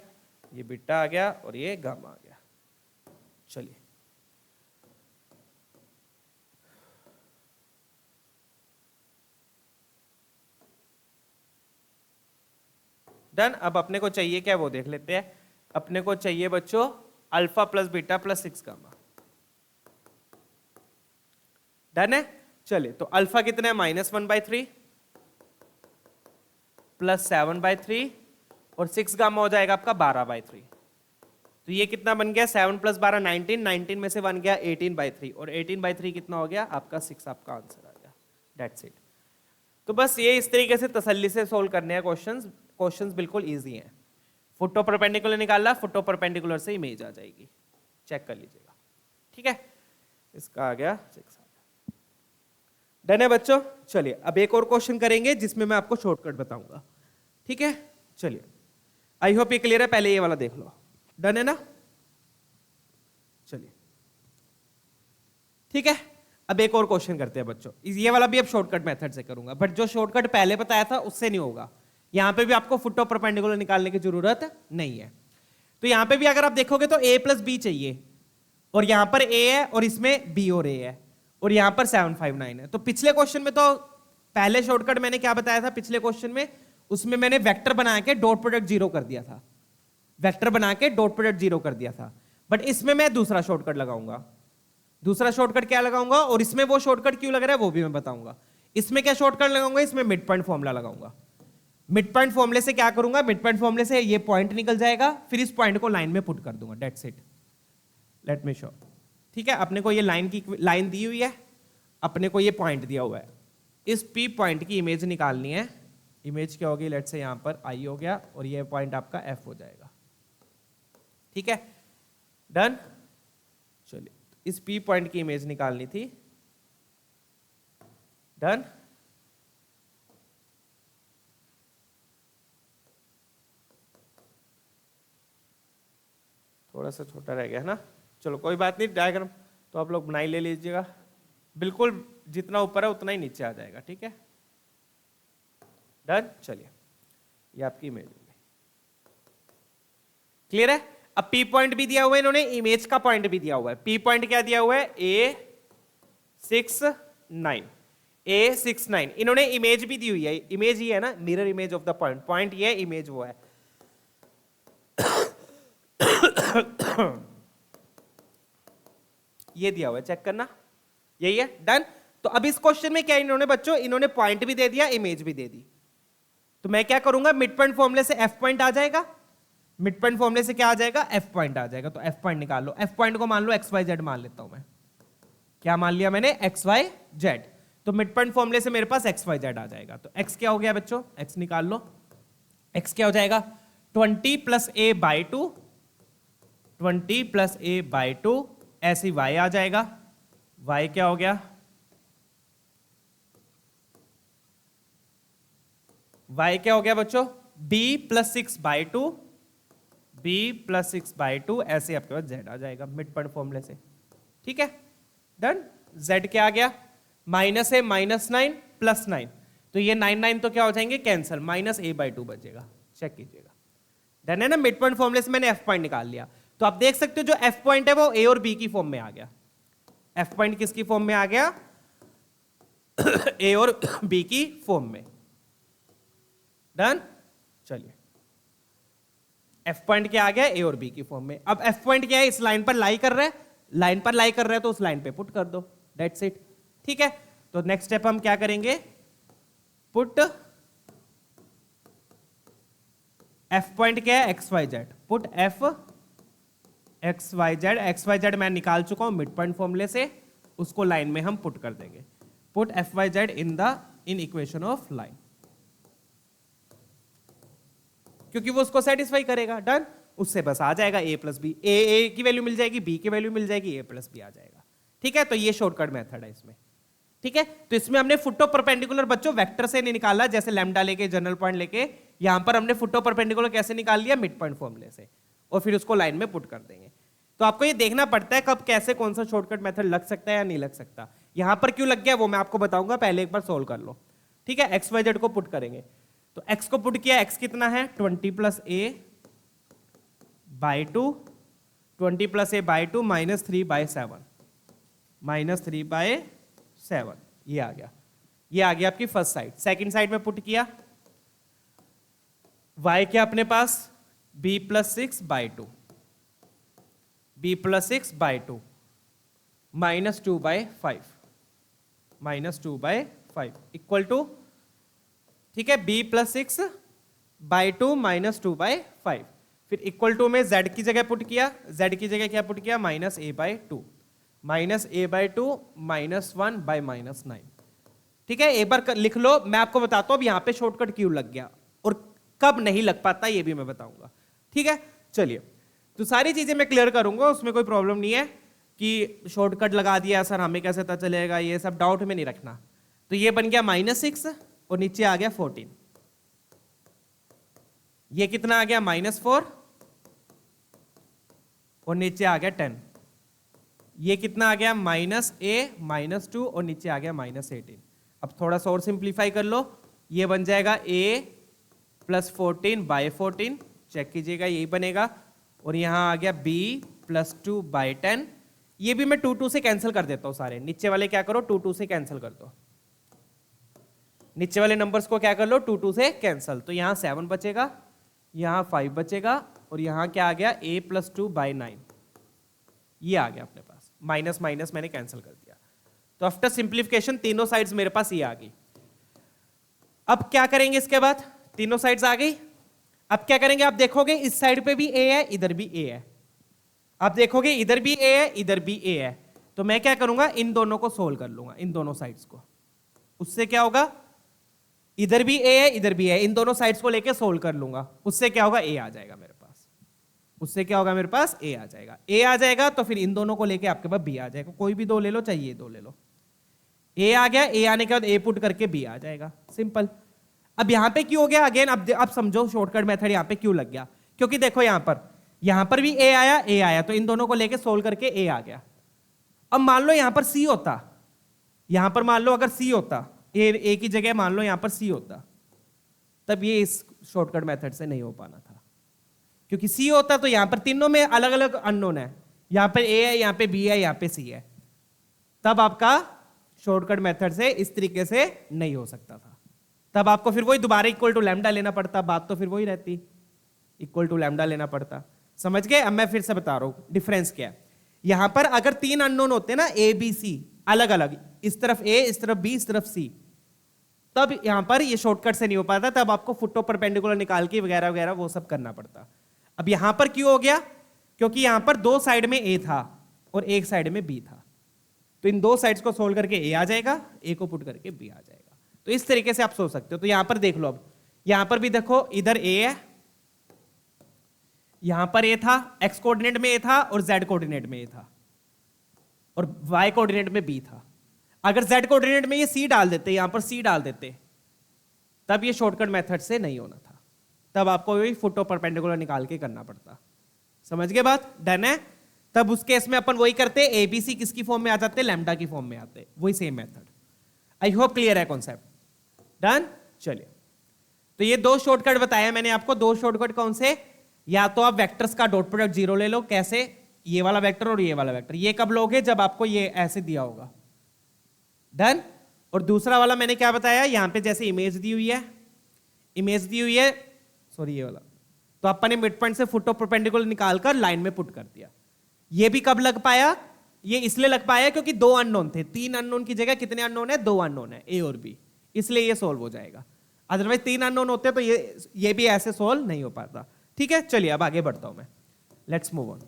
ये बीटा आ गया, और ये गामा आ गया। चलिए डन, अब अपने को चाहिए क्या वो देख लेते हैं। अपने को चाहिए बच्चों alpha plus beta plus 6 gamma. Done है, चलिए, तो अल्फा कितना है, -1/3 प्लस 7/3, और 6 गामा हो जाएगा आपका 12/3। तो ये कितना बन गया, 7 + 12 19, 19 में से बन गया 18/3, और 18/3 कितना हो गया आपका 6, आपका आंसर आ गया। That's it. तो बस ये इस तरीके से तसल्ली से सोल्व करने हैं क्वेश्चंस। क्वेश्चंस बिल्कुल इजी हैं। फुट ऑफ परपेंडिकुलर निकालना, फुट ऑफ परपेंडिकुलर से इमेज आ जाएगी, चेक कर लीजिएगा। ठीक है, इसका आ गया 6। डन है बच्चों। चलिए अब एक और क्वेश्चन करेंगे जिसमें मैं आपको शॉर्टकट बताऊंगा। ठीक है, चलिए आई होप ये क्लियर है। पहले ये वाला देख लो। डन है ना? चलिए ठीक है, अब एक और क्वेश्चन करते हैं बच्चों। ये वाला भी अब शॉर्टकट मेथड से करूंगा, बट जो शॉर्टकट पहले बताया था उससे नहीं होगा। यहां पे भी आपको फुट ऑफ परपेंडिकुलर निकालने की जरूरत नहीं है। तो यहां पे भी अगर आप देखोगे तो a प्लस बी चाहिए, और यहां पर a है और इसमें b और a है, और यहां पर 759 है। तो पिछले क्वेश्चन में तो पहले शॉर्टकट मैंने क्या बताया था पिछले क्वेश्चन में, उसमें मैंने वेक्टर बना के डॉट प्रोडक्ट जीरो कर दिया था। वेक्टर बना के डॉट प्रोडक्ट जीरो कर दिया था। बट इसमें मैं दूसरा शॉर्टकट लगाऊंगा। दूसरा शॉर्टकट क्या लगाऊंगा, और इसमें वो शॉर्टकट क्यों लग रहा है वो भी मैं बताऊंगा। इसमें क्या शॉर्टकट लगाऊंगा, इसमें मिड पॉइंट फॉर्मूला लगाऊंगा। मिड पॉइंट फॉर्मूले से क्या करूंगा, मिड पॉइंट फॉर्मूले से ये पॉइंट निकल जाएगा, फिर इस पॉइंट को लाइन में पुट कर दूंगा। That's it, let me show. ठीक है, अपने को ये लाइन दी हुई है, अपने को ये पॉइंट दिया हुआ है। इस पी पॉइंट की इमेज निकालनी है। इमेज क्या होगी, लेट से यहां पर आई हो गया, और ये पॉइंट आपका एफ हो जाएगा। ठीक है, डन। चलिए इस पी पॉइंट की इमेज निकालनी थी। डन। थोड़ा सा छोटा रह गया है ना, चलो कोई बात नहीं। डायग्राम तो आप लोग बनाई ले लीजिएगा, बिल्कुल जितना ऊपर है उतना ही नीचे आ जाएगा। ठीक है, डन। चलिए ये आपकी इमेज हो गई। क्लियर है? अब पी पॉइंट भी दिया हुआ है इन्होंने, इमेज का पॉइंट भी दिया हुआ है। पी पॉइंट क्या दिया हुआ है, A69 इन्होंने इमेज भी दी हुई है। इमेज ही है ना, mirror image of the point. Point ये है, इमेज वो है। ये दिया हुआ है, चेक करना, यही है। डन। तो अब इस क्वेश्चन में क्या इन्होंने बच्चों, इन्होंने पॉइंट भी दे दिया, इमेज भी दे दी। तो मैं क्या करूंगा, मिड पॉइंट फॉर्मूले से एफ पॉइंट आ जाएगा। मिड पॉइंट फॉर्मूले से क्या आ जाएगा, एफ पॉइंट आ जाएगा। तो एफ पॉइंट निकाल लो। एफ पॉइंट को मान लो एक्स वाई जेड मान लेता हूं मैं। क्या मान लिया मैंने, एक्स वाई जेड। तो मिड पॉइंट फॉर्मूले से मेरे पास एक्स वाई जेड आ जाएगा। तो एक्स क्या हो गया बच्चों, एक्स निकाल लो। एक्स क्या हो जाएगा, 20 plus a by 2, 20 plus a by 2, ऐसी y आ जाएगा। y क्या हो गया, y क्या हो गया बच्चों, b plus 6 by 2, b plus 6 by 2, ऐसे आपके पास z आ जाएगा मिड पॉइंट फॉर्मूले से। ठीक है, डन। z क्या आ गया, माइनस है -9 प्लस 9, तो ये 9 तो क्या हो जाएंगे कैंसिल, माइनस a बाई 2 बचेगा। चेक कीजिएगा, डन है ना। मिड पॉइंट फॉर्मूले से मैंने f पॉइंट निकाल लिया। तो आप देख सकते हो जो f पॉइंट है वो a और b की फॉर्म में आ गया। f पॉइंट किसकी फॉर्म में आ गया, a और b की फॉर्म में। डन। चलिए f पॉइंट क्या आ गया, a और b की फॉर्म में। अब f पॉइंट क्या है, इस लाइन पर लाई कर रहा है, लाइन पर लाई कर रहा है तो उस लाइन पे पुट कर दो, दैट्स इट। ठीक है, तो नेक्स्ट स्टेप हम क्या करेंगे, पुट f पॉइंट क्या है, x y z. Put f x y z मैं निकाल चुका हूं मिड पॉइंट फॉर्मूले से, उसको लाइन में हम पुट कर देंगे। Put F Y Z in equation of line, क्योंकि वो उसको सेटिस्फाई करेगा। डन। उससे बस आ जाएगा a प्लस बी, ए की वैल्यू मिल जाएगी, b की वैल्यू मिल जाएगी, a प्लस बी आ जाएगा। ठीक है, तो ये शॉर्टकट मेथड है इसमें। ठीक है, तो इसमें हमने फुट ऑफ परपेंडिकुलर बच्चों वेक्टर से नहीं निकाला, जैसे लैम्डा लेके जनरल पॉइंट लेके। यहां पर हमने फुट ऑफ परपेंडिकुलर कैसे निकाल लिया, मिड पॉइंट फॉर्मूले से, और फिर उसको लाइन में पुट कर देंगे। तो आपको ये देखना पड़ता है कब कैसे कौन सा शॉर्टकट मेथड लग सकता है या नहीं लग सकता। यहां पर क्यों लग गया वो मैं आपको बताऊंगा, पहले एक बार सोल्व कर लो। ठीक है, एक्स वाई जेड को पुट करेंगे। तो x को पुट किया, x कितना है 20 plus a by 2, 20 plus a by 2 minus 3 by 7, minus 3 by 7, ये आ गया। ये आ गया आपकी फर्स्ट साइड। सेकंड साइड में पुट किया, y क्या अपने पास b plus 6 by 2, b plus 6 by 2 minus 2 by 5, minus 2 by 5 equal to, ठीक है, b plus 6 by 2 minus 2 by 5, फिर इक्वल टू में z की जगह पुट किया, z की जगह क्या पुट किया, minus a by 2, minus a by 2 minus 1 by minus 9, ठीक है, एक बार लिख लो, मैं आपको बताता हूं अब यहां पे शॉर्टकट क्यों लग गया और कब नहीं लग पाता ये भी मैं बताऊंगा। ठीक है, चलिए, तो सारी चीजें मैं क्लियर करूंगा, उसमें कोई प्रॉब्लम नहीं है कि शॉर्टकट लगा दिया सर हमें कैसे पता चलेगा, ये सब डाउट में नहीं रखना। तो ये बन गया -6 और नीचे आ गया 14, ये कितना आ गया -4 और नीचे आ गया 10, ये कितना आ गया -a -2 और नीचे आ गया -18। अब थोड़ा सा और सिंप्लीफाई कर लो, ये बन जाएगा a + 14/14, चेक कीजिएगा यही बनेगा, और यहां आ गया b + 2/10। ये भी मैं 2 से कैंसिल कर देता हूं सारे, नीचे वाले क्या करो 2 से कैंसिल कर दो, नीचे वाले नंबर्स को क्या कर लो 2 से कैंसिल, तो यहां 7 बचेगा, यहां 5 बचेगा, और यहां क्या आ गया a + 2/9, ये आ गया अपने पास, माइनस माइनस मैंने कैंसिल कर दिया। तो आफ्टर सिंप्लीफिकेशन तीनों साइड्स मेरे पास ये आ गई। अब क्या करेंगे इसके बाद, तीनों साइड्स आ गई, अब क्या करेंगे, आप देखोगे इस साइड पे भी a है, इधर भी a है, आप देखोगे इधर भी a है, इधर भी a है, तो मैं क्या करूंगा इन दोनों को सोल्व कर लूंगा, इन दोनों साइड्स को, उससे क्या होगा इधर भी a है इधर भी है, इन दोनों साइड्स को लेके सोल्व कर लूंगा, उससे क्या होगा a आ जाएगा मेरे पास, उससे क्या होगा मेरे पास a आ जाएगा, a आ जाएगा तो फिर इन दोनों को लेके आपके पास b आ जाएगा, कोई भी दो ले लो, चाहिए दो ले लो, a आ गया, a आने के बाद a पुट करके b आ जाएगा, सिंपल। अब यहां पे क्यों हो गया अगेन, अब समझो शॉर्टकट मेथड यहां पे क्यों लग गया, क्योंकि देखो यहां पर भी a आया तो इन दोनों को लेके सोल्व करके a आ गया। अब मान लो यहां पर c होता, यहां पर मान लो अगर c होता, a की जगह मान लो यहां पर c होता, तब ये इस शॉर्टकट मेथड से नहीं हो पाना था, क्योंकि c होता तो यहां पर तीनों में अलग अलग अननोन है, यहां पर a है, यहां पे b है, यहां पे c है, तब आपका शॉर्टकट मेथड से इस तरीके से नहीं हो सकता था, तब आपको फिर वही दोबारा इक्वल टू लैम्डा लेना पड़ता, बात तो फिर वही रहती, इक्वल टू लैम्डा लेना पड़ता। समझ गए, अब मैं फिर से बता रहा हूं डिफरेंस क्या है। यहां पर अगर 3 अननोन होते ना a b c अलग अलग, इस तरफ a इस तरफ b इस तरफ c, तब यहां पर ये शॉर्टकट से नहीं हो पाता, तब आपको फुट ऑफ परपेंडिकुलर निकाल के वगैरह वगैरह वो सब करना पड़ता। अब यहां पर क्यों हो गया, क्योंकि यहां पर 2 साइड में a था और एक साइड में b था, तो इन 2 साइड्स को सोल्व करके a आ जाएगा, a को पुट करके b आ जाएगा, तो इस तरीके से आप सोच सकते हो। तो यहां पर देख लो, अब यहां पर भी देखो इधर a है, यहां पर a था, x कोऑर्डिनेट में a था और z कोऑर्डिनेट में a था, और y कोऑर्डिनेट में b था। अगर z कोऑर्डिनेट में ये c डाल देते, यहां पर c डाल देते, तब ये शॉर्टकट मेथड से नहीं होना था, तब आपको वही फुट ऑफ परपेंडिकुलर निकाल के करना पड़ता। समझ गए बात, डन है। तब उस केस में अपन वही करते, एबीसी किसकी फॉर्म में आ जाते, लैम्डा की फॉर्म में आते, वही same method. I hope clear है कॉन्सेप्ट, डन। चलिए, तो ये 2 शॉर्टकट बताया मैंने आपको, 2 शॉर्टकट कौन से, या तो आप वेक्टर्स का डॉट प्रोडक्ट 0 ले लो, कैसे, ये वाला वेक्टर और ये वाला वेक्टर, ये कब लोगे, जब आपको ये ऐसे दिया होगा, डन। और दूसरा वाला मैंने क्या बताया, यहां पे जैसे इमेज दी हुई है, सॉरी ये वाला, तो अपन ने मिड पॉइंट से फुट ऑफ परपेंडिकुलर निकालकर लाइन में पुट कर दिया। ये भी कब लग पाया, ये इसलिए लग पाया क्योंकि 2 अननोन थे, 3 अननोन की जगह कितने अननोन है, 2 अननोन है, ए और बी, इसलिए ये सोल्व हो जाएगा। अदरवाइज 3 अननोन होते तो ये भी ऐसे सोल्व नहीं हो पाता। ठीक है, चलिए अब आगे बढ़ता हूं मैं, let's move on.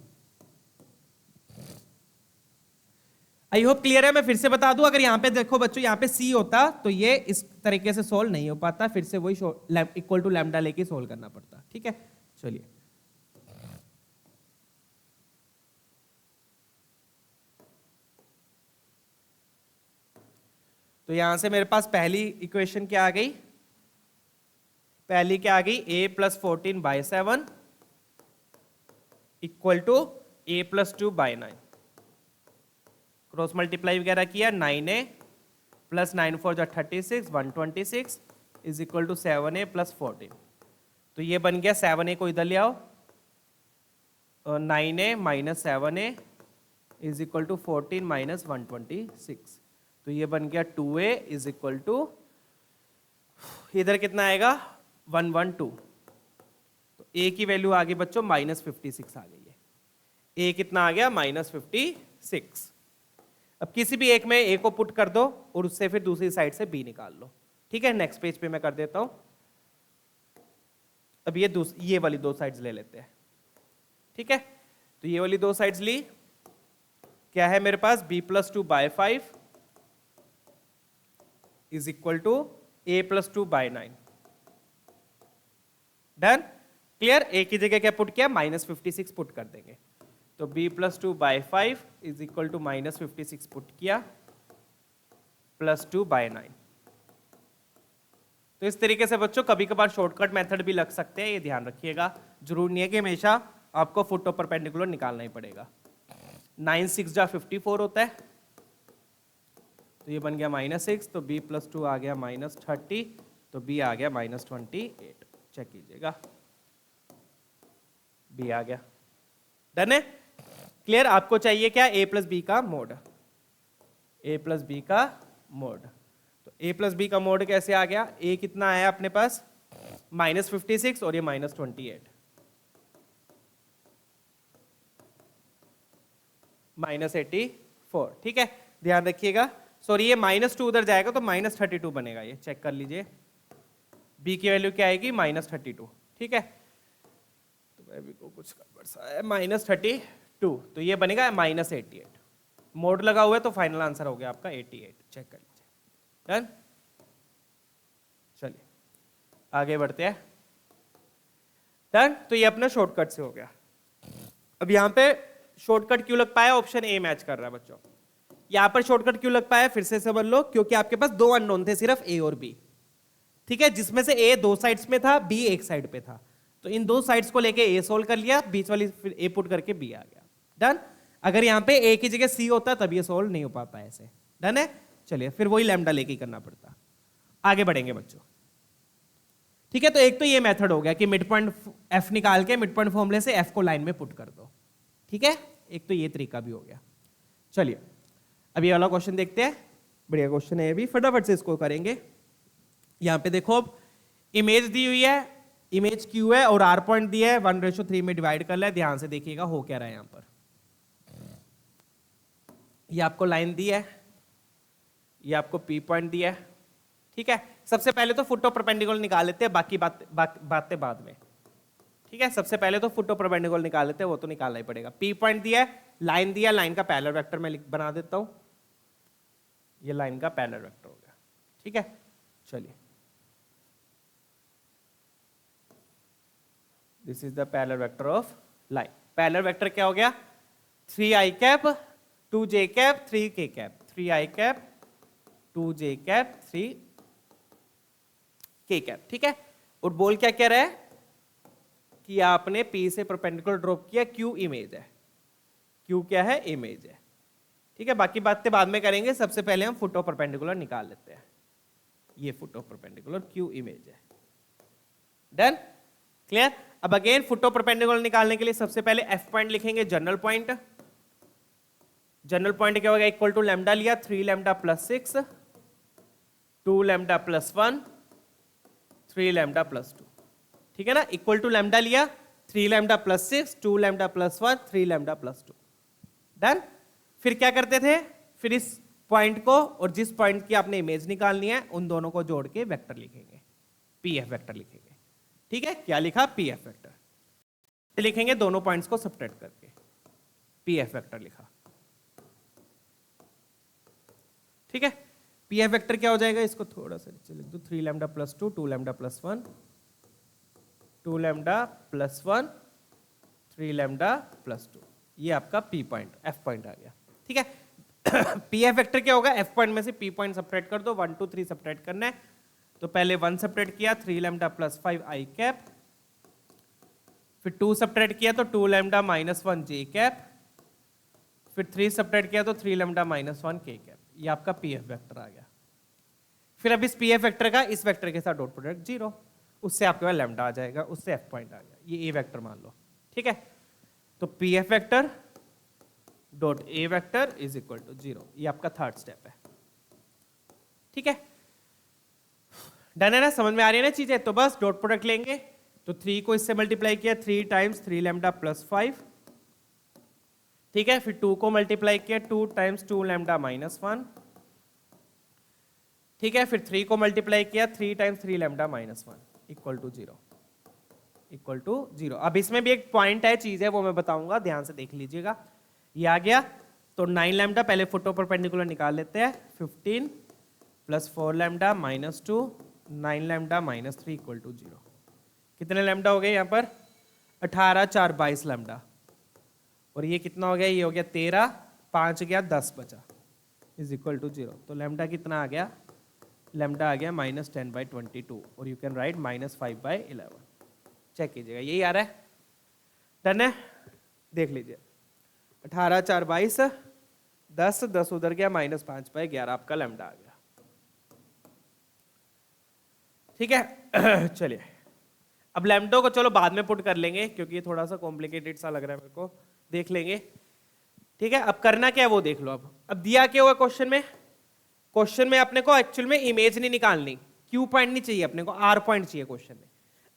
I hope clear है। मैं फिर से बता दूं, अगर यहां पे देखो बच्चों, यहां पे सी होता तो ये इस तरीके से सोल्व नहीं हो पाता, फिर से वही इक्वल टू लैम्डा लेके सोल्व करना पड़ता। ठीक है, चलिए, तो यहां से मेरे पास पहली इक्वेशन क्या आ गई, पहली क्या आ गई, a + 14/7 equal to a + 2/9, cross multiply वगैरह किया, 9a + 9 4 36 126 is equal to 7a + 14, तो ये बन गया 7a को इधर ले आओ, 9a - 7a is equal to 14 - 126, तो ये बन गया 2a इज इक्वल टू, इधर कितना आएगा 112, तो a की वैल्यू आ गई बच्चों -56 आ गई है, a कितना आ गया -56। अब किसी भी एक में a को पुट कर दो और उससे फिर दूसरी साइड से b निकाल लो। ठीक है, नेक्स्ट पेज पे मैं कर देता हूं। अब ये वाली 2 साइड्स ले लेते हैं। ठीक है, तो ये वाली 2 साइड्स ली, क्या है मेरे पास, b + 2/5 is equal to a plus 2 by 9। Done, clear. A की जगह क्या पुट किया, -56 पुट कर देंगे, तो b plus 2 by 5 is equal to -56 put किया प्लस 2 बाई 9। तो इस तरीके से बच्चों कभी कभार शॉर्टकट मेथड भी लग सकते हैं, ये ध्यान रखिएगा। जरूर नहीं है कि हमेशा आपको फुट ऑफ परपेंडिकुलर निकालना ही पड़ेगा। 9 6 जा 54 होता है, तो ये बन गया -6, तो b प्लस 2 आ गया -30, तो b आ गया -28। चेक कीजिएगा, b आ गया। डन है, क्लियर। आपको चाहिए क्या, a प्लस बी का मोड, a प्लस बी का मोड। तो a प्लस बी का मोड कैसे आ गया, a कितना आया अपने पास -56 और ये -28, -84। ठीक है, ध्यान रखिएगा। सॉरी, ये -2 उधर जाएगा तो -32 बनेगा, ये चेक कर लीजिए। b की वैल्यू क्या आएगी, -32। ठीक है, तो मैं भी को कुछ गड़बड़ सा है, -32, तो ये बनेगा -88। मोड लगा हुआ है तो फाइनल आंसर हो गया आपका 88। चेक कर लीजिए। डन, चलिए आगे बढ़ते हैं। डन, तो ये अपना शॉर्टकट से हो गया। अब यहाँ पे शॉर्टकट क्यों लग पाया, ऑप्शन ए मैच कर रहा है बच्चों। यहां पर शॉर्टकट क्यों लग पाया, फिर से समझ लो, क्योंकि आपके पास दो अननोन थे, सिर्फ ए और बी। ठीक है, जिसमें से ए दो साइड्स में था, बी एक साइड पे था, तो इन दो साइड्स को लेके ए सोल्व कर लिया, बीच वाली फिर ए पुट करके बी आ गया। डन। अगर यहाँ पे ए की जगह सी होता तब ये सोल्व नहीं हो पाता ऐसे। डन है, चलिए फिर वही लैम्डा लेके ही करना पड़ता। आगे बढ़ेंगे बच्चों। ठीक है, तो एक तो ये मेथड हो गया कि मिड पॉइंट एफ निकाल के मिड पॉइंट फॉर्मूले से एफ को लाइन में पुट कर दो। ठीक है, एक तो ये तरीका भी हो गया। चलिए अब ये वाला क्वेश्चन देखते हैं, बढ़िया क्वेश्चन है ये भी, फटाफट से इसको करेंगे। यहां पे देखो, अब इमेज दी हुई है, इमेज क्यू है और आर पॉइंट दिया है, 1:3 में डिवाइड कर ले। ध्यान से देखिएगा हो क्या रहा है। यहां पर ये आपको लाइन दी है, ये आपको पी पॉइंट दिया है। ठीक है, सबसे पहले तो फुट ऑफ परपेंडिकुलर निकाल लेते हैं, बाकी बातें बाद में। ठीक है, सबसे पहले तो फुट ऑफ परपेंडिकुलर निकाल लेते हैं, वो तो निकालना ही पड़ेगा। पी पॉइंट दिया है, लाइन दिया, लाइन का पैरेलल वेक्टर मैं बना देता हूं, ये लाइन का पैरेलल वेक्टर हो गया। ठीक है, चलिए this is the parallel vector of line. Parallel vector क्या हो गया, 3i cap 2j cap 3k cap, 3i cap 2j cap 3k cap. ठीक है, और बोल क्या कह रहा है कि आपने P से परपेंडिकुलर ड्रॉप किया, Q इमेज है, Q क्या है, इमेज है। ठीक है, बाकी बातें बाद में करेंगे, सबसे पहले हम फुट ऑफ परपेंडिकुलर निकाल लेते हैं। ये foot of perpendicular Q image है। Done, clear. अब अगेन फुट ऑफ परपेंडिकुलर निकालने के लिए सबसे पहले F पॉइंट लिखेंगे, जनरल पॉइंट। जनरल पॉइंट क्या होगा, इक्वल टू लैम्डा लिया, 3 lambda plus 6, 2 lambda plus 1, 3 lambda plus 2। ठीक है ना, इक्वल टू लैम्डा लिया, 3 lambda plus 6, 2 lambda plus 1, 3 lambda plus 2। Done. फिर क्या करते थे, फिर इस पॉइंट को और जिस पॉइंट की आपने इमेज निकालनी है उन दोनों को जोड़ के वेक्टर लिखेंगे, पीएफ वेक्टर लिखेंगे। ठीक है, क्या लिखा, पीएफ वेक्टर लिखेंगे, दोनों पॉइंट्स को सब्ट्रैक्ट करके पीएफ वेक्टर लिखा। ठीक है, पीएफ वेक्टर क्या हो जाएगा, इसको थोड़ा सा नीचे लिख दो, 3 lambda plus 2, 2 lambda plus 1, 2 lambda plus 1, 3 lambda plus 2। ये आपका पी पॉइंट, एफ पॉइंट आ गया। ठीक है, पीएफ वेक्टर क्या होगा, एफ पॉइंट में से पी पॉइंट सब्ट्रैक्ट कर दो, 1 2 3 सब्ट्रैक्ट करना है। तो पहले 1 सब्ट्रैक्ट किया, 3 लैम्डा प्लस 5 आई कैप, फिर 2 सब्ट्रैक्ट किया तो 2 लैम्डा माइनस 1 जे कैप, फिर 3 सब्ट्रैक्ट किया तो 3 लैम्डा माइनस 1 के कैप। ये आपका पीएफ वेक्टर आ गया। फिर अब इस पीएफ वेक्टर का इस वेक्टर के साथ डॉट प्रोडक्ट 0, उससे आपके पास लैम्डा आ जाएगा, उससे एफ पॉइंट आ गया, ये ए वेक्टर मान लो। ठीक है, तो PF vector dot A vector is equal to 0, ये आपका थर्ड स्टेप है। ठीक है, डन है ना, समझ में आ रही है ना चीजें। तो बस डॉट प्रोडक्ट लेंगे, तो 3 को इससे मल्टीप्लाई किया, 3 टाइम्स 3 लैम्डा प्लस 5। ठीक है, फिर 2 को मल्टीप्लाई किया, 2 टाइम्स 2 लैम्डा माइनस 1। ठीक है, फिर 3 को मल्टीप्लाई किया, 3 times 3 lambda minus 1 equal to 0, equal to 0। अब इसमें भी एक पॉइंट है, चीज है, वो मैं बताऊंगा, ध्यान से देख लीजिएगा। ये आ गया, तो 9 लैम्डा, पहले फुट ऑफ परपेंडिकुलर निकाल लेते हैं, 15 plus 4 lambda minus 2 9 lambda minus 3 equal to 0। कितने लैम्डा हो गए यहाँ पर? 18 4 22 लैम्डा। और ये कितना हो गया? ये हो गया 13, 5 गया 10 बचा, इज इक्वल टू 0। तो लैम्डा कितना आ गया? लैम्डा आ गया -10/22 और यू कैन राइट -5/11। चेक कीजिएगा, यही आ रहा है। डन है? देख लीजिए 18 4 22 10 10 उधर गया -5/11 आपका लैम्डा आ गया। ठीक है चलिए अब लैम्डो को चलो बाद में पुट कर लेंगे क्योंकि ये थोड़ा सा कॉम्प्लिकेटेड सा लग रहा है मेरे को, देख लेंगे। ठीक है, अब करना क्या है वो देख लो। अब दिया क्या हुआ क्वेश्चन में? क्वेश्चन में अपने को एक्चुअल में इमेज नहीं निकालनी, क्यू पॉइंट नहीं चाहिए अपने को, आर पॉइंट चाहिए क्वेश्चन में।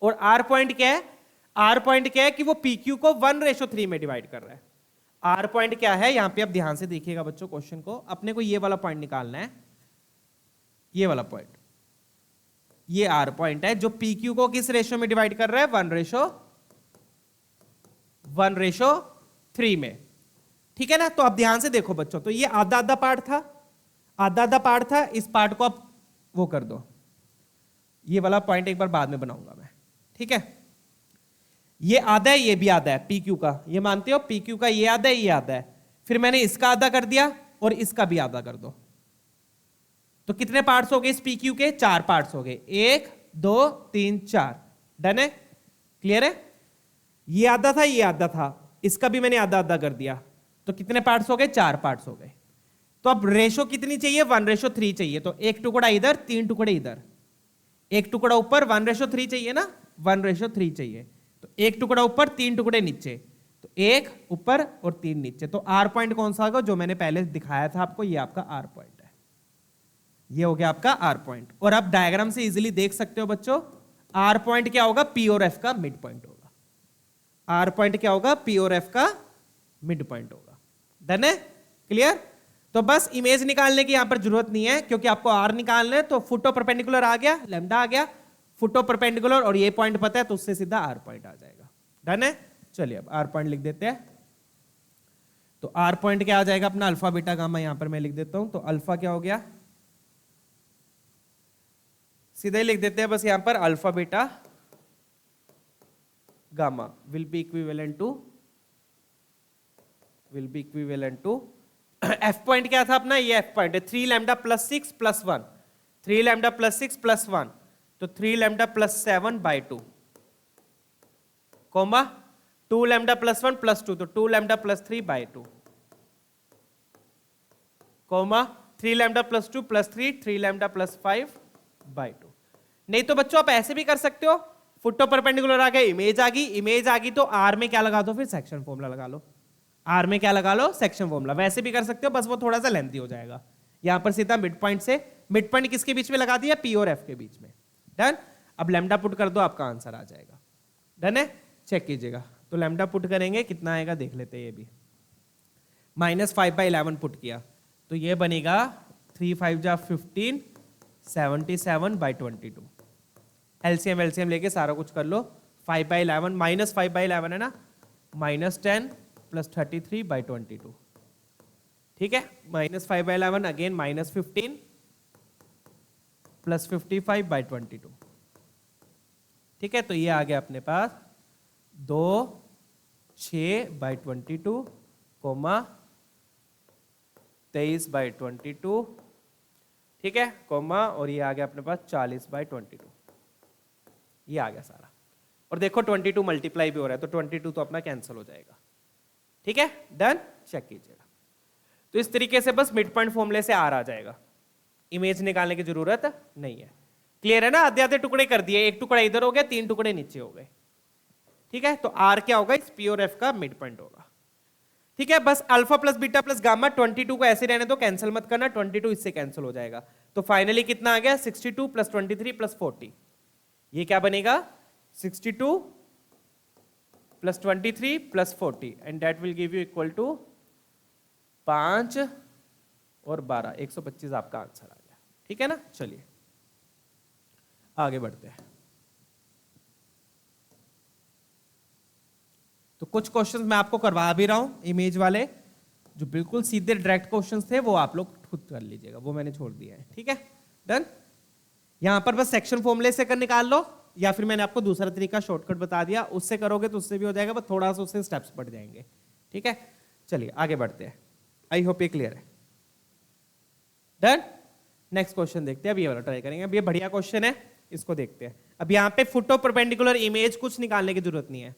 और आर पॉइंट क्या है? आर पॉइंट क्या है कि वो पी क्यू को 1:3 में डिवाइड कर रहा है। आर पॉइंट क्या है? यहां पे आप ध्यान से देखिएगा बच्चों क्वेश्चन को, अपने को ये वाला पॉइंट निकालना है, ये वाला पॉइंट, ये आर पॉइंट है जो पी क्यू को किस रेशियो में डिवाइड कर रहा है? 1:3 में। ठीक है ना? तो अब ध्यान से देखो बच्चों, तो ये आधा आधा पार्ट था, आधा आधा पार्ट था, इस पार्ट को आप वो कर दो, ये वाला पॉइंट एक बार बाद में बनाऊंगा मैं। ठीक है, ये आधा है, ये भी आधा है पी क्यू का, ये मानते हो? पी क्यू का ये आधा है, ये आधा है, फिर मैंने इसका आधा कर दिया और इसका भी आधा कर दो। तो कितने पार्ट्स हो गए इस पी क्यू के? 4 पार्ट्स हो गए, 1 2 3 4। डन है? क्लियर है? ये आधा था, ये आधा था, इसका भी मैंने आधा आधा कर दिया, तो कितने पार्ट्स हो गए? 4 पार्ट्स हो गए। तो अब रेशो कितनी चाहिए? 1:3 चाहिए। तो एक टुकड़ा इधर, 3 टुकड़े इधर, एक टुकड़ा ऊपर, 1:3 चाहिए ना, 1:3 चाहिए। तो एक टुकड़ा ऊपर, 3 टुकड़े नीचे, तो 1 ऊपर और 3 नीचे। तो आर पॉइंट कौन सा होगा? जो मैंने पहले दिखाया था आपको, ये आपका आर पॉइंट है, ये हो गया आपका आर पॉइंट। और आप डायग्राम से इजीली देख सकते हो बच्चों, आर पॉइंट क्या होगा? पी और एफ का मिड पॉइंट होगा। आर पॉइंट क्या होगा? पी और एफ का मिड पॉइंट होगा। डन है? क्लियर? तो बस इमेज निकालने की यहां पर जरूरत नहीं है क्योंकि आपको आर निकालना है। तो फुट ऑफ परपेंडिकुलर आ गया, लैम्डा आ गया, फुट ऑफ परपेंडिकुलर और ये पॉइंट पता है तो उससे सीधा आर पॉइंट आ जाएगा। डन है? चलिए अब आर पॉइंट लिख देते हैं। तो आर पॉइंट क्या आ जाएगा अपना? Alpha beta gamma. यहां पर मैं लिख देता हूं, तो अल्फा क्या हो गया? सीधे ही लिख देते हैं बस यहां पर, alpha beta gamma will be equivalent to F point क्या था अपना? ये एफ पॉइंट है 3 lambda plus 6 plus 1, 3 lambda plus 6 plus 1, तो 3 lambda plus 7/2 comma 2 lambda plus 1 plus 2, तो 2 lambda plus 3/2 comma 3 lambda plus 2 plus 3, 3 lambda plus 5/2। नहीं तो बच्चों आप ऐसे भी कर सकते हो, फुट ऑफ परपेंडिकुलर आ गया, इमेज आ गई, इमेज आ गई तो आर में क्या लगा दो? फिर सेक्शन फॉर्मूला लगा लो। आर में क्या लगा लो? Section formula. वैसे भी कर सकते हो, बस वो थोड़ा सा लेंथी हो जाएगा। यहां पर सीधा मिड पॉइंट से, मिड पॉइंट किसके बीच में लगा दिया? पी और एफ के बीच में। डन? अब लैम्डा पुट कर दो, आपका आंसर आ जाएगा। डन है? चेक कीजिएगा। तो लैम्डा पुट करेंगे, कितना आएगा देख लेते हैं। ये भी -5/11 पुट किया तो ये बनेगा 3 5 जा 15 77/22। एलसीएम लेके सारा कुछ कर लो। 5/11 -5/11 है ना, -10 प्लस 33/22। ठीक है, -5/11 अगेन -15 प्लस 55/22। ठीक है, तो ये आ गया अपने पास 2 6/22 कोमा 23/22। ठीक है, कोमा और ये आ गया अपने पास 40/22। ये आ गया सारा। और देखो 22 मल्टीप्लाई भी हो रहा है तो 22 तो अपना कैंसिल हो जाएगा। ठीक है, डन? चेक कीजिएगा। तो इस तरीके से बस मिड पॉइंट फॉर्मूले से आर आ जाएगा, इमेज निकालने की जरूरत नहीं है। क्लियर है ना? आधे आधे टुकड़े कर दिए, एक टुकड़ा इधर हो गया, 3 टुकड़े नीचे हो गए। ठीक है, तो आर क्या होगा? इस पी और एफ का मिड पॉइंट होगा। ठीक है, बस alpha plus beta plus gamma 22 को ऐसे रहने दो, कैंसिल मत करना, 22 इससे कैंसिल हो जाएगा। तो फाइनली कितना आ गया? 62 प्लस 23 प्लस 40। ये क्या बनेगा? 62 plus 23 plus 40 and that will give you equal to 5 और 12, 125 आपका आंसर आ गया। ठीक है ना? चलिए आगे बढ़ते हैं। तो कुछ क्वेश्चंस मैं आपको करवा भी रहा हूं इमेज वाले, जो बिल्कुल सीधे डायरेक्ट क्वेश्चंस थे वो आप लोग खुद कर लीजिएगा, वो मैंने छोड़ दिया है। ठीक है, डन। यहां पर बस सेक्शन फॉर्मूले से कर निकाल लो, या फिर मैंने आपको दूसरा तरीका शॉर्टकट बता दिया, उससे करोगे तो उससे भी हो जाएगा, बस थोड़ा सा उससे स्टेप्स बढ़ जाएंगे। ठीक है, चलिए आगे बढ़ते हैं। आई होप ये क्लियर है। डन। नेक्स्ट क्वेश्चन देखते हैं, अब ये वाला ट्राई करेंगे। अब ये बढ़िया क्वेश्चन है, इसको देखते हैं। अब यहां पे फुट ऑफ परपेंडिकुलर इमेज कुछ निकालने की जरूरत नहीं है।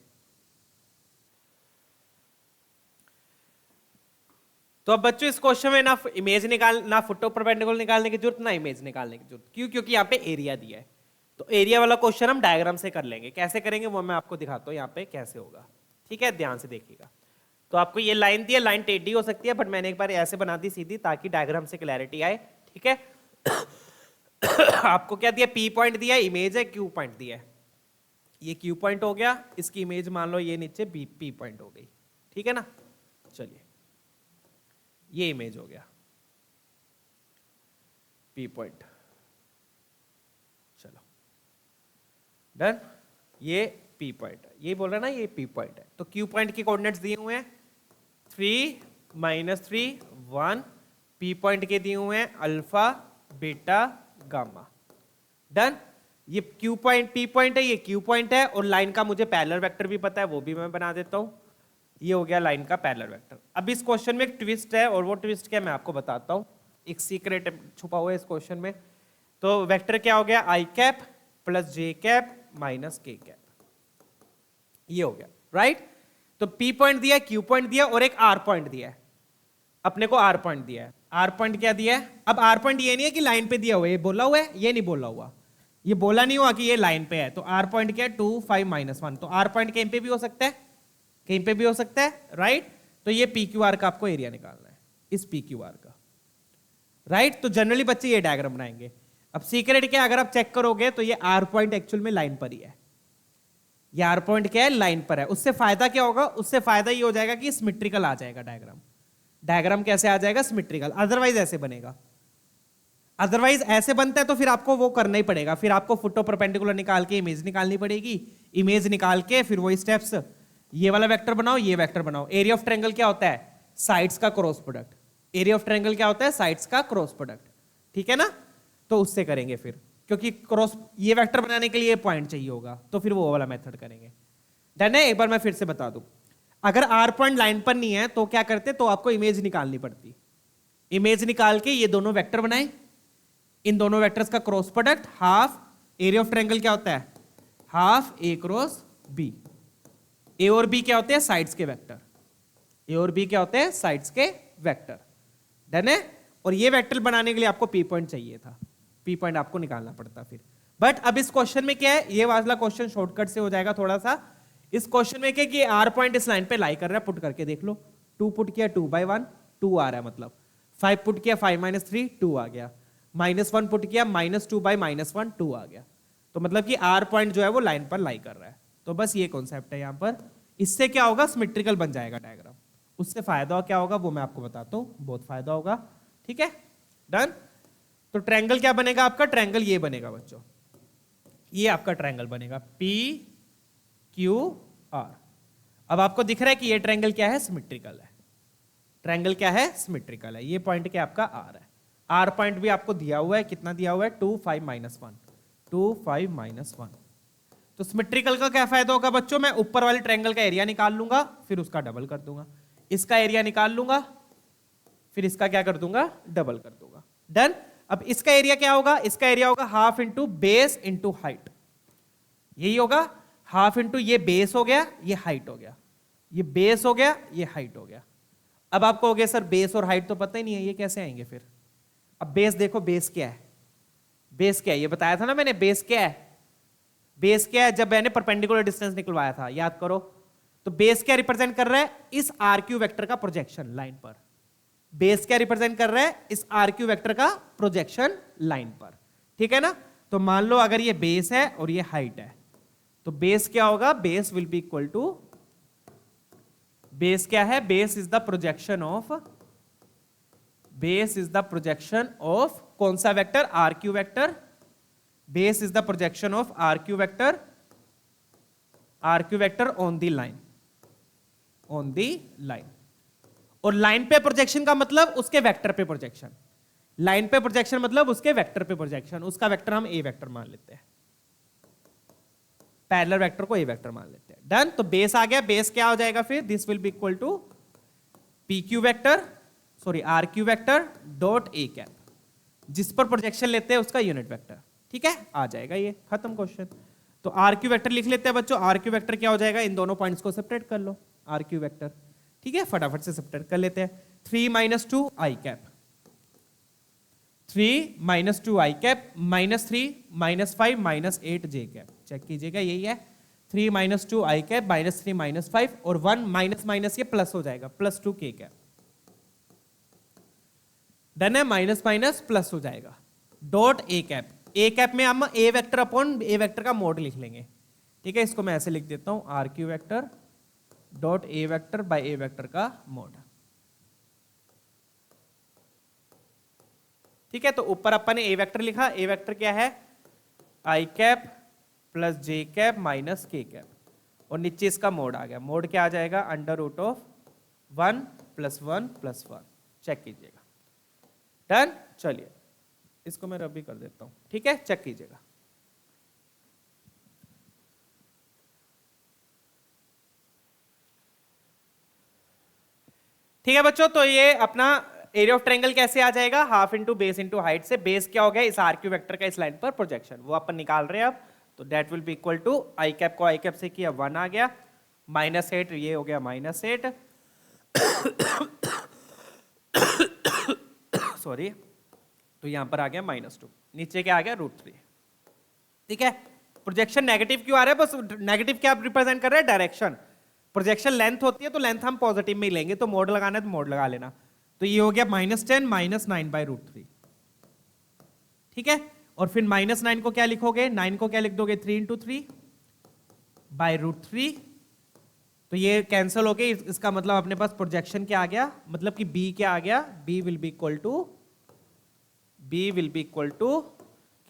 तो अब बच्चों इस क्वेश्चन में ना इमेज ना फुट ऑफ परपेंडिकुलर निकालने की जरूरत, ना इमेज निकालने की जरूरत। क्यों? क्योंकि यहाँ पे एरिया दिया है। तो एरिया वाला क्वेश्चन हम डायग्राम से कर लेंगे। कैसे करेंगे वो मैं आपको दिखाता हूँ यहाँ पे कैसे होगा। ठीक है, ध्यान से देखिएगा। तो आपको ये लाइन दी है, लाइन टेढ़ी हो सकती है, बट मैंने एक बार ऐसे बना दी सीधी, ताकि डायग्राम से क्लैरिटी आए। ठीक है। आपको क्या दिया? पी पॉइंट दिया, इमेज है, क्यू पॉइंट दिया है। ये क्यू पॉइंट हो गया, इसकी इमेज मान लो ये नीचे पी पॉइंट हो गई। ठीक है ना। चलिए, ये इमेज हो गया पी पॉइंट। चलो डन। ये पी पॉइंट है, ये बोल रहा है ना, ये पी पॉइंट है। तो क्यू पॉइंट के कोऑर्डिनेट्स दिए हुए हैं 3 -3 1। पी पॉइंट के दिए हुए हैं अल्फा बीटा गामा। डन। ये क्यू पॉइंट पी पॉइंट है, ये क्यू पॉइंट है, और लाइन का मुझे पैरेलल वेक्टर भी पता है, वो भी मैं बना देता हूं। ये हो गया लाइन का पैरेलल वेक्टर। अब इस क्वेश्चन में एक ट्विस्ट है, और वो ट्विस्ट क्या मैं आपको बताता हूं। एक सीक्रेट छुपा हुआ है इस क्वेश्चन में। तो वेक्टर क्या हो गया? I cap plus J cap minus के कैप। ये हो गया, राइट। तो पी पॉइंट दिया, क्यू पॉइंट दिया, और एक आर पॉइंट दिया है। अपने को आर पॉइंट दिया है। आर पॉइंट क्या दिया है? अब आर पॉइंट ये नहीं है कि लाइन पे दिया हुआ है, ये बोला हुआ है, ये नहीं बोला हुआ, ये बोला नहीं हुआ कि ये लाइन पे है। तो आर पॉइंट क्या है? 2 5 -1। तो आर पॉइंट कहीं पे भी हो सकता है, कहीं पे भी हो सकता है, राइट। तो ये पी क्यू आर का आपको एरिया निकालना है, इस पी क्यू आर का, राइट। तो जनरली बच्चे ये डायग्राम बनाएंगे। अब सीक्रेट क्या है? अगर आप चेक करोगे तो ये आर पॉइंट एक्चुअल में लाइन पर ही है। ये आर पॉइंट क्या है? लाइन पर है। उससे फायदा क्या होगा? उससे फायदा ये हो जाएगा कि सिमेट्रिकल आ जाएगा डायग्राम। डायग्राम कैसे आ जाएगा? सिमेट्रिकल। अदरवाइज ऐसे बनेगा, अदरवाइज ऐसे बनता है तो फिर आपको वो करना ही पड़ेगा। फिर आपको फुट ऑफ परपेंडिकुलर निकाल के इमेज निकालनी पड़ेगी, इमेज निकाल के फिर वही स्टेप्स, ये वाला वेक्टर बनाओ, ये वेक्टर बनाओ। एरिया ऑफ ट्रायंगल क्या होता है? साइड्स का cross product. Area of triangle क्या होता है? साइड्स का क्रॉस प्रोडक्ट। ठीक है ना। तो उससे करेंगे फिर, क्योंकि क्रॉस ये वेक्टर बनाने के लिए पॉइंट चाहिए होगा, तो फिर वो वाला मेथड करेंगे। डन है। एक बार मैं फिर से बता दूं, अगर आर पॉइंट लाइन पर नहीं है तो क्या करते? तो आपको इमेज निकालनी पड़ती। इमेज निकाल के ये दोनों वेक्टर बनाए, इन दोनों वेक्टर्स का cross product half. Area of triangle क्या होता है? हाफ ए क्रॉस बी। ए और बी क्या होते हैं? साइड्स के वेक्टर। ए और बी क्या होते हैं? साइड्स के वेक्टर। डन है। और ये वेक्टर बनाने के लिए आपको पी पॉइंट चाहिए था, पी पॉइंट आपको निकालना पड़ता फिर। बट अब इस क्वेश्चन में क्या है? ये वाला क्वेश्चन शॉर्टकट से हो जाएगा थोड़ा सा। इस क्वेश्चन में क्या कि आर पॉइंट इस लाइन पे लाई कर रहा है, पुट करके देख लो। 2 पुट किया 2/1 2 आ रहा है, मतलब 5 पुट किया 5 -3 2 आ गया, -1 पुट किया -2/-1 2 आ गया। तो मतलब कि आर पॉइंट जो है वो लाइन पर लाई कर रहा है। तो बस ये कॉन्सेप्ट है यहां पर। इससे क्या होगा? सिमेट्रिकल बन जाएगा डायग्राम। उससे फायदा क्या होगा वो मैं आपको बताता हूं, बहुत फायदा होगा। ठीक है, डन। तो ट्रायंगल क्या बनेगा आपका? ट्रायंगल ये बनेगा बच्चों, ये आपका ट्रायंगल बनेगा पी क्यू आर। अब आपको दिख रहा है कि ये ट्रायंगल क्या है? सिमेट्रिकल है। ट्रायंगल क्या है? सिमेट्रिकल है। ये पॉइंट क्या आपका आर है। आर पॉइंट भी आपको दिया हुआ है, कितना दिया हुआ है? 2 5 -1 2 5 -1। तो सिमेट्रिकल का क्या फायदा होगा बच्चों? मैं ऊपर वाले ट्रायंगल का एरिया निकाल लूंगा, फिर उसका डबल कर दूंगा। इसका एरिया निकाल लूंगा, फिर इसका क्या कर दूंगा? डबल कर दूंगा। डन। अब इसका एरिया क्या होगा? इसका एरिया होगा half into base into height. यही होगा, हाफ इंटू ये बेस हो गया, ये हाइट हो गया, ये बेस हो गया, ये हाइट हो गया। अब आपको हो गया सर बेस और हाइट तो पता ही नहीं है, ये कैसे आएंगे फिर? अब बेस देखो, बेस क्या है? बेस क्या है? ये बताया था ना मैंने, बेस क्या है? बेस क्या है? जब मैंने परपेंडिकुलर डिस्टेंस निकलवाया था, याद करो। तो बेस क्या रिप्रेजेंट कर रहा है? इस आर क्यू वेक्टर का प्रोजेक्शन लाइन पर। बेस क्या रिप्रेजेंट कर रहा है? इस आर क्यू वेक्टर का प्रोजेक्शन लाइन पर। ठीक है ना। तो मान लो अगर ये बेस है और ये हाइट है, तो बेस क्या होगा? Base will be equal to, base क्या है? Base is the projection of, base is the projection of कौन सा vector? R Q vector. Base is the projection of R Q vector, R Q vector on the line, on the line. और लाइन पे प्रोजेक्शन का मतलब उसके वेक्टर पे प्रोजेक्शन। लाइन पे प्रोजेक्शन मतलब उसके वेक्टर पे प्रोजेक्शन, उसका वेक्टर हम ए वेक्टर मान लेते हैं, पैरेलल वेक्टर को ए वेक्टर मान लेते हैं। डन। तो बेस आ गया, बेस क्या हो जाएगा फिर, this will be equal to P Q vector, sorry R Q vector dot A cap, जिस पर प्रोजेक्शन लेते हैं उसका यूनिट वेक्टर। ठीक है, आ जाएगा ये, खत्म क्वेश्चन। तो आर क्यू वेक्टर लिख लेते हैं बच्चों। आर क्यू वेक्टर क्या हो जाएगा, इन दोनों पॉइंट्स को सेपरेट कर लो, आर क्यू वेक्टर। ठीक है, फटाफट से सेपरेट कर लेते हैं। 3 - 2 आई कैप, 3 - 2 आई कैप, -3 -5 -8 जे कैप। चेक कीजिएगा, यही है 3 - 2 आई कैप, -3 -5 और 1 माइनस माइनस ये प्लस हो जाएगा, +2 के कैप। डन है, माइनस माइनस प्लस हो जाएगा, dot A cap. A cap में हम ए वेक्टर अपॉन ए वेक्टर का मोड लिख लेंगे। ठीक है, इसको मैं ऐसे लिख देता हूं, R Q vector dot A vector by A vector का मोड। ठीक है, तो ऊपर अपन ने ए वेक्टर लिखा, ए वेक्टर क्या है, आई कैप प्लस जे कैप माइनस के कैप, और नीचे इसका मोड आ गया। मोड क्या आ जाएगा, √1 + 1 + 1। चेक कीजिएगा। डन। चलिए इसको मैं रब भी कर देता हूं। ठीक है, चेक कीजिएगा। ठीक है बच्चों, तो ये अपना एरिया ऑफ ट्रायंगल कैसे आ जाएगा, half into base into height से। बेस क्या हो गया, इस आर क्यू वेक्टर का इस लाइन पर प्रोजेक्शन, वो अपन निकाल रहे हैं अब। तो that will be equal to I cap को आई कैप से किया 1 आ गया, -8 ये हो गया -8 सॉरी, तो यहां पर आ गया -2, नीचे क्या आ गया √3। ठीक है, प्रोजेक्शन नेगेटिव क्यों आ रहा है, बस नेगेटिव क्या रिप्रेजेंट कर रहा है, डायरेक्शन। प्रोजेक्शन लेंथ होती है तो लेंथ हम पॉजिटिव में ही लेंगे, तो मोड लगाना है तो मोड लगा लेना। तो ये हो गया -10 -9/√3। ठीक है, और फिर -9 को क्या लिखोगे, 9 को क्या लिख दोगे, 3 × 3/√3। तो ये कैंसिल हो गए, इसका मतलब अपने पास प्रोजेक्शन क्या आ गया, मतलब कि बी क्या आ गया, B will be equal to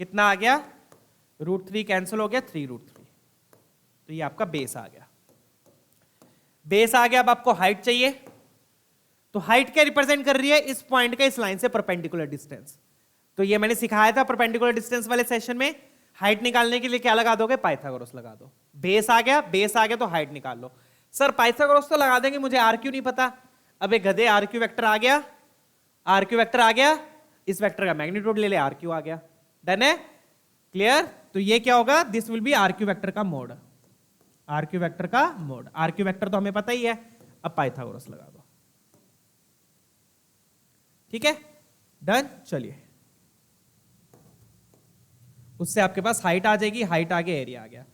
कितना आ गया, √3 कैंसिल हो गया, 3√3। तो ये आपका बेस आ गया, बेस आ गया। अब आपको हाइट चाहिए, तो हाइट क्या रिप्रेजेंट कर रही है, इस पॉइंट का इस लाइन से परपेंडिकुलर डिस्टेंस। तो ये मैंने सिखाया था परपेंडिकुलर डिस्टेंस वाले सेशन में। हाइट निकालने के लिए क्या लगा दोगे, पाइथागोरस लगा दो। बेस आ गया, बेस आ गया तो हाइट निकाल लो। सर पाइथागोरस तो लगा देंगे, मुझे आर क्यू नहीं पता। अबे गधे, आर क्यू वेक्टर आ गया, आर क्यू वेक्टर आ गया, इस वेक्टर का मैग्नीट्यूड ले ले, आर क्यू आ गया। डन है, क्लियर। तो ये क्या होगा, this will be R Q vector का मोड, आर क्यू वेक्टर का मोड। आर क्यू वेक्टर तो हमें पता ही है, अब पाइथागोरस लगा दो। ठीक है, डन। चलिए, उससे आपके पास हाइट आ जाएगी, हाइट आ गया, एरिया आ गया।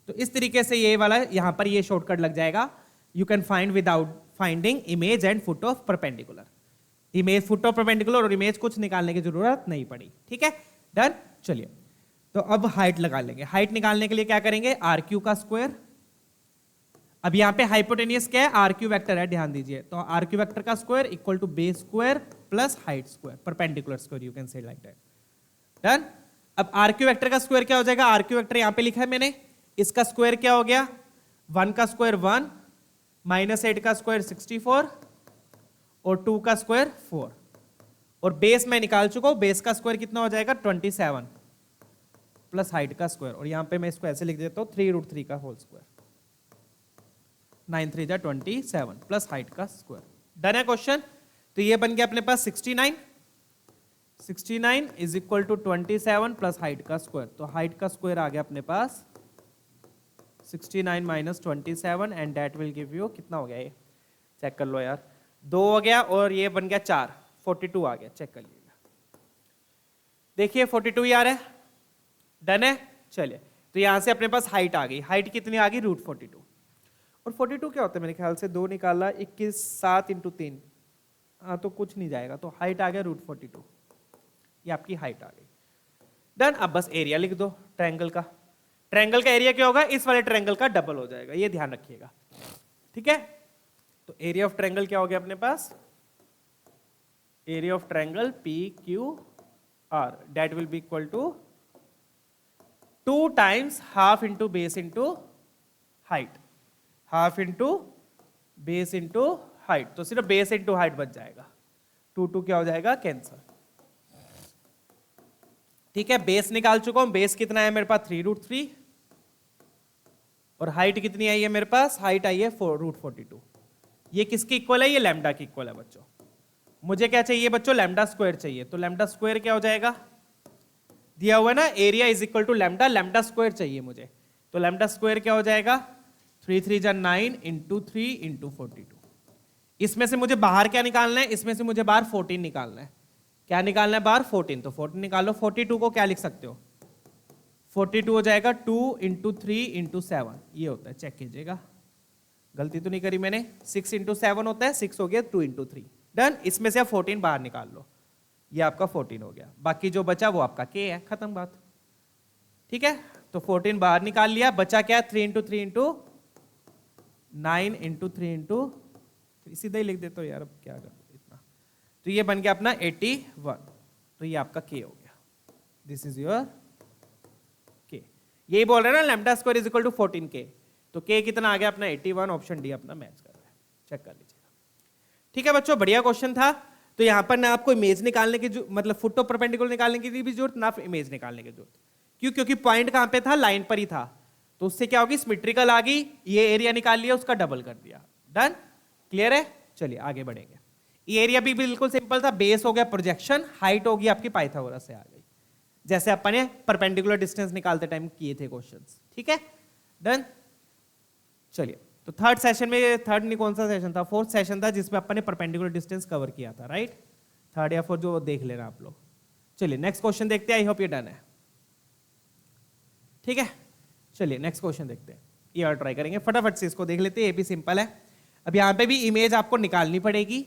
तो इस तरीके से ये वाला यहां पर ये शॉर्टकट लग जाएगा। You can find without finding image and foot of perpendicular. Image, foot of perpendicular और इमेज कुछ निकालने की जरूरत नहीं पड़ी। ठीक है, डन। चलिए, तो अब हाइट लगा लेंगे। हाइट निकालने के लिए क्या करेंगे, आर क्यू का स्क्वायर। अब यहां पे हाइपोटेनियस क्या है, आर क्यू वेक्टर है, ध्यान दीजिए। तो आर क्यू वेक्टर का square equal to base square plus height square, perpendicular square, you can say like that. Done. अब आर क्यू वेक्टर का स्क्वायर क्या हो जाएगा, आर क्यू वेक्टर यहां पे लिखा है मैंने, इसका स्क्वायर क्या हो गया, 1 का स्क्वायर 1, -8 का स्क्वायर 64 और 2 का स्क्वायर 4, और बेस मैं निकाल चुका हूं, बेस का स्क्वायर कितना हो जाएगा 27 प्लस हाइट का स्क्वायर, और यहां पे मैं इसको ऐसे लिख देता हूं 3√3 का होल स्क्वायर, 9 3 जा 27 प्लस हाइट का स्क्वायर। डन है क्वेश्चन। तो ये बन गया अपने पास 69 is equal to 27 plus height का स्क्वायर। तो हाइट का स्क्वायर आ गया अपने पास 69 - 27 and that will give you, कितना हो गया ये, चेक कर लो यार, 2 हो गया और ये बन गया 4, 42 आ गया। चेक कर लीजिएगा, देखिए 42 ही आ रहा है। डन है। चलिए, तो यहां से अपने पास हाइट आ गई। हाइट कितनी आ गई, √42। और 42 क्या होता है, मेरे ख्याल से 2 निकाला, 21 7 × 3, हाँ तो कुछ नहीं जाएगा, तो हाइट आ गया √42, ये आपकी हाइट आ गई। डन। अब बस एरिया लिख दो ट्रायंगल का। ट्रायंगल का एरिया क्या होगा, इस वाले ट्रायंगल का डबल हो जाएगा, ये ध्यान रखिएगा। ठीक है, तो एरिया ऑफ ट्रायंगल क्या हो गया अपने पास, area of triangle PQR, that will be equal to 2 times half into base into height, half into base into height. तो सिर्फ बेस इंटू हाइट बच जाएगा, 2 2 क्या हो जाएगा, कैंसर। ठीक है, बेस निकाल चुका हूं, बेस कितना है मेरे पास 3√3, और हाइट कितनी आई है मेरे पास, हाइट आई है 4√42। ये किसकी इक्वल है, ये लैम्डा की इक्वल है बच्चों। मुझे क्या चाहिए बच्चों, लैम्डा स्क्वायर चाहिए, तो लैम्डा स्क्वायर क्या हो जाएगा, दिया हुआ है ना, area is equal to lambda, lambda square चाहिए मुझे, तो लैम्डा स्क्वायर क्या हो जाएगा, 3 3 जा 9 इंटू 3 इंटू 42। इसमें से मुझे बाहर क्या निकालना है, इसमें से मुझे बाहर 14 निकालना है। क्या निकालना है बाहर, 14, तो 14 निकालो। 42 को क्या लिख सकते हो, 42 हो जाएगा 2 इंटू 3 इंटू 7, ये होता है, चेक कीजिएगा, गलती तो नहीं करी मैंने, 6 इंटू 7 होता है, 6 हो गया 2 इंटू 3, डन। इसमें से आप 14 बाहर निकाल लो, ये आपका 14 हो गया, बाकी जो बचा वो आपका k है, खत्म बात। ठीक है, तो 14 बाहर निकाल लिया, बचा क्या, 3 इंटू 3 इंटू 9 इंटू 3 इंटू, सीधा ही लिख देता हूँ यार, अब क्या कर इतना, तो ये बन गया अपना 81, तो ये आपका k हो गया, दिस इज योर k। यही बोल रहे हैं ना, lambda square is equal to 14k, तो k कितना आ गया अपना 81, ऑप्शन डी अपना मैच कर रहा है, चेक कर लीजिएगा। ठीक है बच्चों, बढ़िया क्वेश्चन था। तो यहाँ पर ना आपको इमेज निकालने की मतलब फुट ऑफ परपेंडिकुलर निकालने की भी जरूरत ना इमेज निकालने की जरूरत, क्यों, क्योंकि पॉइंट कहाँ पे था, लाइन पर ही था, तो उससे क्या होगी, सिमेट्रिकल आ गई, ये एरिया निकाल लिया, उसका डबल कर दिया, डन, क्लियर है। चलिए आगे बढ़ेंगे। ये एरिया भी बिल्कुल सिंपल था, बेस हो गया प्रोजेक्शन, हाइट होगी आपकी पाइथागोरस से आ गई, जैसे अपन ने परपेंडिकुलर डिस्टेंस निकालते टाइम किए थे क्वेश्चंस। ठीक है, डन। चलिए, तो थर्ड सेशन में, थर्ड नहीं कौन सा सेशन था, फोर्थ सेशन था, जिसमें अपन ने परपेंडिकुलर डिस्टेंस कवर किया था, राइट, थर्ड या फोर्थ, जो देख लेना आप लोग। चलिए नेक्स्ट क्वेश्चन देखते हैं, आई होप ये डन है। ठीक है, चलिए नेक्स्ट क्वेश्चन देखते हैं, ये और ट्राई करेंगे, फटाफट से इसको देख लेते हैं, ये भी सिंपल है। अब यहाँ पे भी इमेज आपको निकालनी पड़ेगी,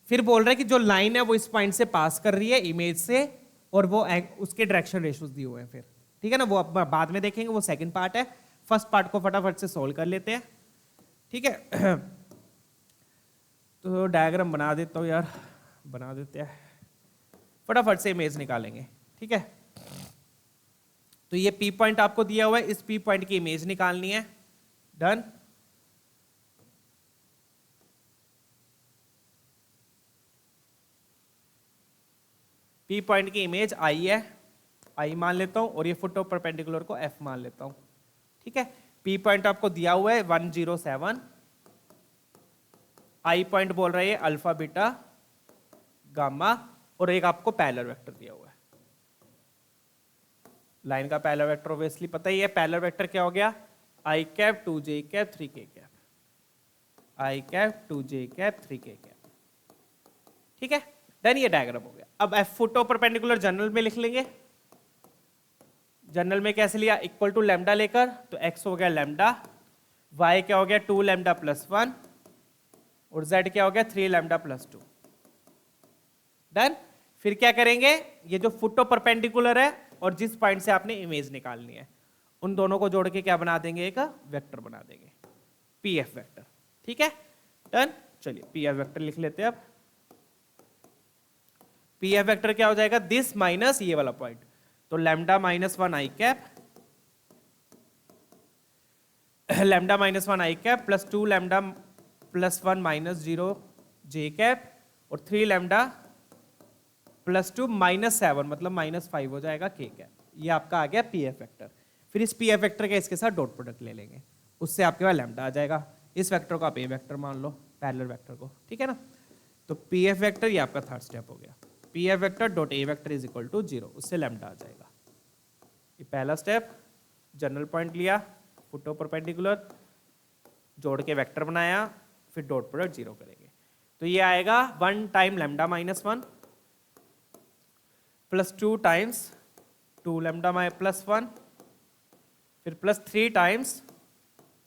फिर बोल रहा है कि जो लाइन है वो इस पॉइंट से पास कर रही है इमेज से, और वो उसके डायरेक्शन रेशियोज दिए हुए हैं फिर, ठीक है ना, वो बाद में देखेंगे, वो सेकंड पार्ट है। फर्स्ट पार्ट को फटाफट से सोल्व कर लेते हैं। ठीक है, तो डायग्राम बना देता हूँ यार, बना देते हैं, फटाफट से इमेज निकालेंगे। ठीक है, तो ये पी पॉइंट आपको दिया हुआ है, इस पी पॉइंट की इमेज निकालनी है, डन। पी पॉइंट की इमेज आई है, आई मान लेता हूं, और ये फुट ऑफ परपेंडिकुलर को एफ मान लेता हूं। ठीक है, पी पॉइंट आपको दिया हुआ है 107, आई पॉइंट बोल रहा है अल्फा बीटा गामा, और एक आपको पैरेलल वेक्टर दिया हुआ है, लाइन का पैरेलल वेक्टर ऑब्वियसली पता ही है, पैरेलल वेक्टर क्या हो गया, i cap 2j cap 3k cap, i cap 2j cap 3k cap. ठीक है, डन, ये डायग्राम हो गया। अब F foot of perpendicular general में लिख लेंगे, जनरल में कैसे लिया, इक्वल टू लैम्डा लेकर, तो x हो गया लैम्डा, y क्या हो गया 2 लैम्डा प्लस 1, और z क्या हो गया 3 लैम्डा प्लस 2, डन। फिर क्या करेंगे, ये जो फुट ऑफ परपेंडिकुलर है और जिस पॉइंट से आपने इमेज निकालनी है, उन दोनों को जोड़ के क्या बना देंगे, एक वेक्टर बना देंगे, पी एफ वेक्टर। ठीक है, डन। चलिए पी एफ वेक्टर लिख लेते हैं अब। पी एफ वेक्टर क्या हो जाएगा, दिस माइनस ये वाला पॉइंट, तो lambda minus 1 i cap, lambda minus 1 i cap plus 2 lambda plus 1 minus 0 j cap, और 3 लैम्डा प्लस 2 माइनस 7 मतलब माइनस 5 हो जाएगा के कैप। ये आपका आ गया पी एफ वेक्टर। फिर इस पी एफ वेक्टर के इसके साथ डॉट प्रोडक्ट ले लेंगे, उससे आपके पास लैम्डा आ जाएगा। इस वेक्टर को आप ए वेक्टर मान लो, पैरेलल वेक्टर को, ठीक है ना। तो पी एफ वेक्टर ये आपका थर्ड स्टेप हो गया, P F vector dot A vector is equal to 0, उससे लैम्डा आ जाएगा। ये पहला स्टेप, जनरल पॉइंट लिया, फुट ऑफ परपेंडिकुलर, जोड़ के वेक्टर बनाया, फिर डॉट प्रोडक्ट 0 करेंगे, तो ये आएगा 1 time lambda minus 1 plus 2 times 2 lambda plus 1, फिर plus 3 times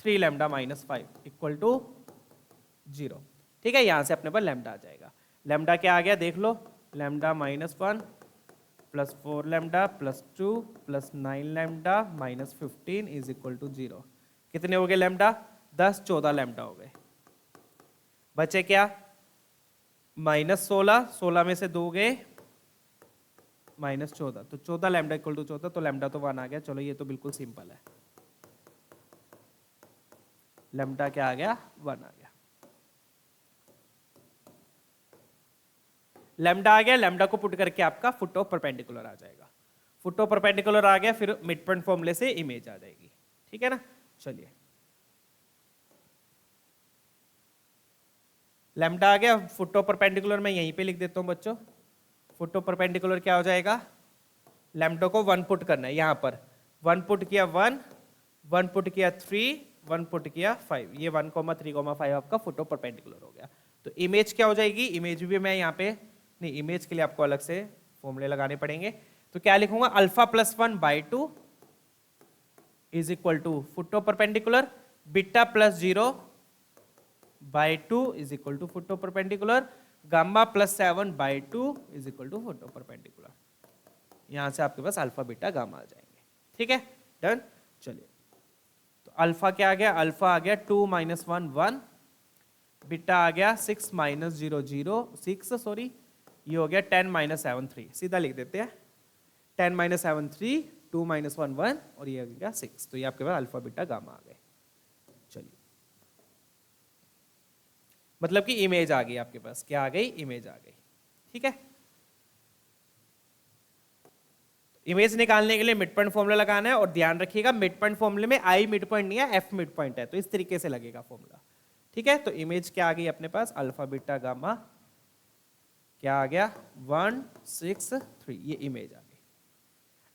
3 lambda minus 5 equal to 0। ठीक है, यहां से अपने पर लैम्डा आ जाएगा। लैम्डा क्या आ गया देख लो, lambda minus 1 plus 4 lambda plus 2 plus 9 lambda minus 15 is equal to 0। कितने हो गए लैम्डा, 10 14 लैम्डा हो गए। बचे क्या, माइनस 16, 16 में से 2 गए माइनस 14, तो 14 लैम्डा इक्वल टू 14, तो लैम्डा तो 1 आ गया। चलो ये तो बिल्कुल सिंपल है, लैम्डा क्या आ गया, 1 आ गया। लैम्डा आ गया, लैम्डा को पुट करके आपका फुट ऑफ परपेंडिकुलर आ जाएगा। फुटो परपेंडिकुलर आ गया, फिर मिड पॉइंट फॉर्मूले से इमेज आ जाएगी, ठीक है ना। चलिए लैम्डा आ गया, फुटो परपेंडिकुलर मैं यहीं पे लिख देता हूं बच्चों। फुटो परपेंडिकुलर क्या हो जाएगा, लैम्डा को 1 पुट करना है, यहां पर 1 पुट किया 1, 1 पुट किया 3, 1 पुट किया 5, ये 1,3,5 आपका फुटो परपेंडिकुलर हो गया। तो इमेज क्या हो जाएगी, इमेज भी मैं यहाँ पे नहीं, इमेज के लिए आपको अलग से फॉर्मूले लगाने पड़ेंगे। तो क्या लिखूंगा, alpha plus 1/2 is equal to foot of perpendicular, beta plus 0/2 is equal to foot of perpendicular, gamma plus 7/2 is equal to foot of perpendicular. यहां से आपके पास अल्फा बीटा गामा आ जाएंगे, ठीक है, डन। चलिए तो अल्फा क्या आ गया, अल्फा आ गया 2 - 1 1, बीटा आ गया 6 - 0 0 6 सॉरी, ये हो गया 10 - 7 3, सीधा लिख देते हैं 10 - 7 3, 2 - 1 1 और ये हो गया 6। तो ये आपके पास अल्फा बीटा गामा आ गए। चलिए मतलब कि इमेज आ गई आपके पास, क्या आ गई, इमेज आ गई, ठीक है। इमेज निकालने के लिए मिड पॉइंट फॉर्मूला लगाना है, और ध्यान रखिएगा मिड पॉइंट फॉर्मूले में आई मिड पॉइंट नहीं है, एफ मिड पॉइंट है, तो इस तरीके से लगेगा फॉर्मूला, ठीक है। तो इमेज क्या आ गई अपने पास, अल्फा बीटा गामा क्या आ गया 1 6 3, ये इमेज आ गई।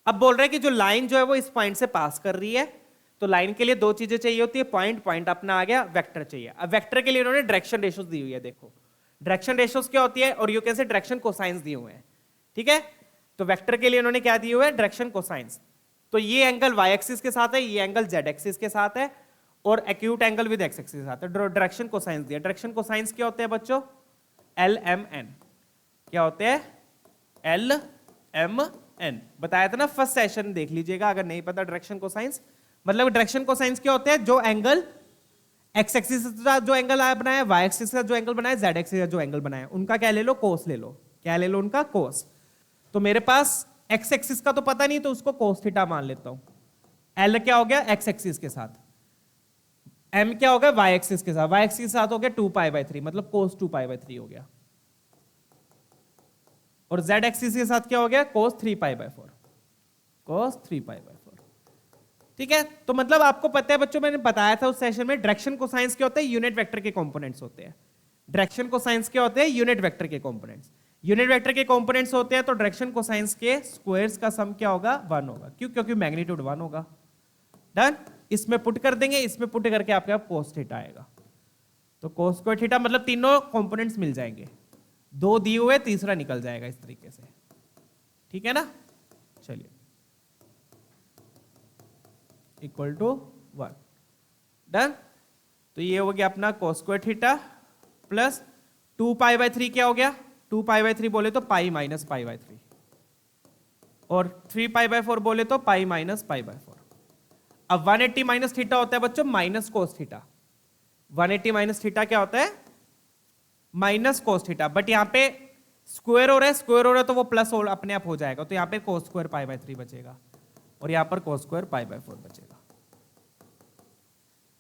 अब बोल रहे हैं कि जो लाइन जो है वो इस पॉइंट से पास कर रही है, तो लाइन के लिए दो चीजें चाहिए होती है, पॉइंट, पॉइंट अपना आ गया, वेक्टर चाहिए। अब वेक्टर के लिए उन्होंने डायरेक्शन रेशियोज दी हुई है, देखो डायरेक्शन रेशियोज क्या होती है, और यू कैन से डायरेक्शन कोसाइंस दिए हुए हैं, ठीक है। तो वेक्टर के लिए उन्होंने क्या दिए हुए है, डायरेक्शन कोसाइंस। तो ये एंगल वाई एक्सिस के साथ है, ये एंगल जेड एक्सिस के साथ है, और acute angle with x axis के साथ है। डायरेक्शन कोसाइंस दिया, डायरेक्शन कोसाइंस क्या होते हैं बच्चों, LMN, क्या होते हैं, LMN, बताया था ना फर्स्ट सेशन, देख लीजिएगा अगर नहीं पता डायरेक्शन कोसाइंस। मतलब डायरेक्शन कोसाइंस क्या होते हैं, जो एंगल एक्स एक्सिस का जो एंगल बनाया, वाई एक्सिस का जो एंगल बनाया, जेड एक्सिस का जो एंगल बनाया, उनका क्या ले लो, कोस ले लो, क्या ले लो, उनका कोस। तो मेरे पास एक्स एक्सिस का तो पता नहीं, तो उसको कोस थीटा मान लेता हूं। एल क्या हो गया, एक्स एक्सिस के साथ, एम क्या हो गया, वाई एक्सिस के साथ, वाई एक्सिस के साथ हो गया 2π/3, मतलब कोस 2π/3 हो गया, और जेड एक्सिस के साथ क्या हो गया, कोस 3π/4, कोस 3π/4, ठीक है। तो मतलब आपको पता है बच्चों, मैंने बताया था उस सेशन में, डायरेक्शन कोसाइंस क्या होते हैं, यूनिट वेक्टर के कंपोनेंट्स होते हैं। डायरेक्शन कोसाइंस क्या होते हैं, यूनिट वेक्टर के कंपोनेंट्स। यूनिट वेक्टर के कंपोनेंट्स होते हैं, तो डायरेक्शन कोसाइंस के स्क्वायर्स का सम क्या होगा, 1 होगा, क्यों, क्योंकि मैग्नीट्यूड 1 होगा। डन, इसमें पुट कर देंगे, इसमें पुट करके आपके पास कोस थीटा आएगा। तो कोस स्क्वायर थीटा मतलब तीनों कंपोनेंट्स मिल जाएंगे, 2 दिए हुए, तीसरा निकल जाएगा इस तरीके से, ठीक है ना। चलिए इक्वल टू 1, डन। तो ये हो गया अपना कोस स्क्वायर थीटा प्लस 2π/3 क्या हो गया, 2π/3 बोले तो पाई माइनस π/3, और 3π/4 बोले तो पाई माइनस π/4। अब 180 माइनस थीटा होता है बच्चों minus cos theta, 180 minus theta क्या होता है, माइनस कोस थीटा, बट यहां पे स्क्वायर हो रहा है, स्क्वायर हो रहा है तो वो प्लस अपने आप हो जाएगा, तो यहां पे कोस स्क्वायर π/3 बचेगा, और यहां पर कोस स्क्वायर π/4 बचेगा।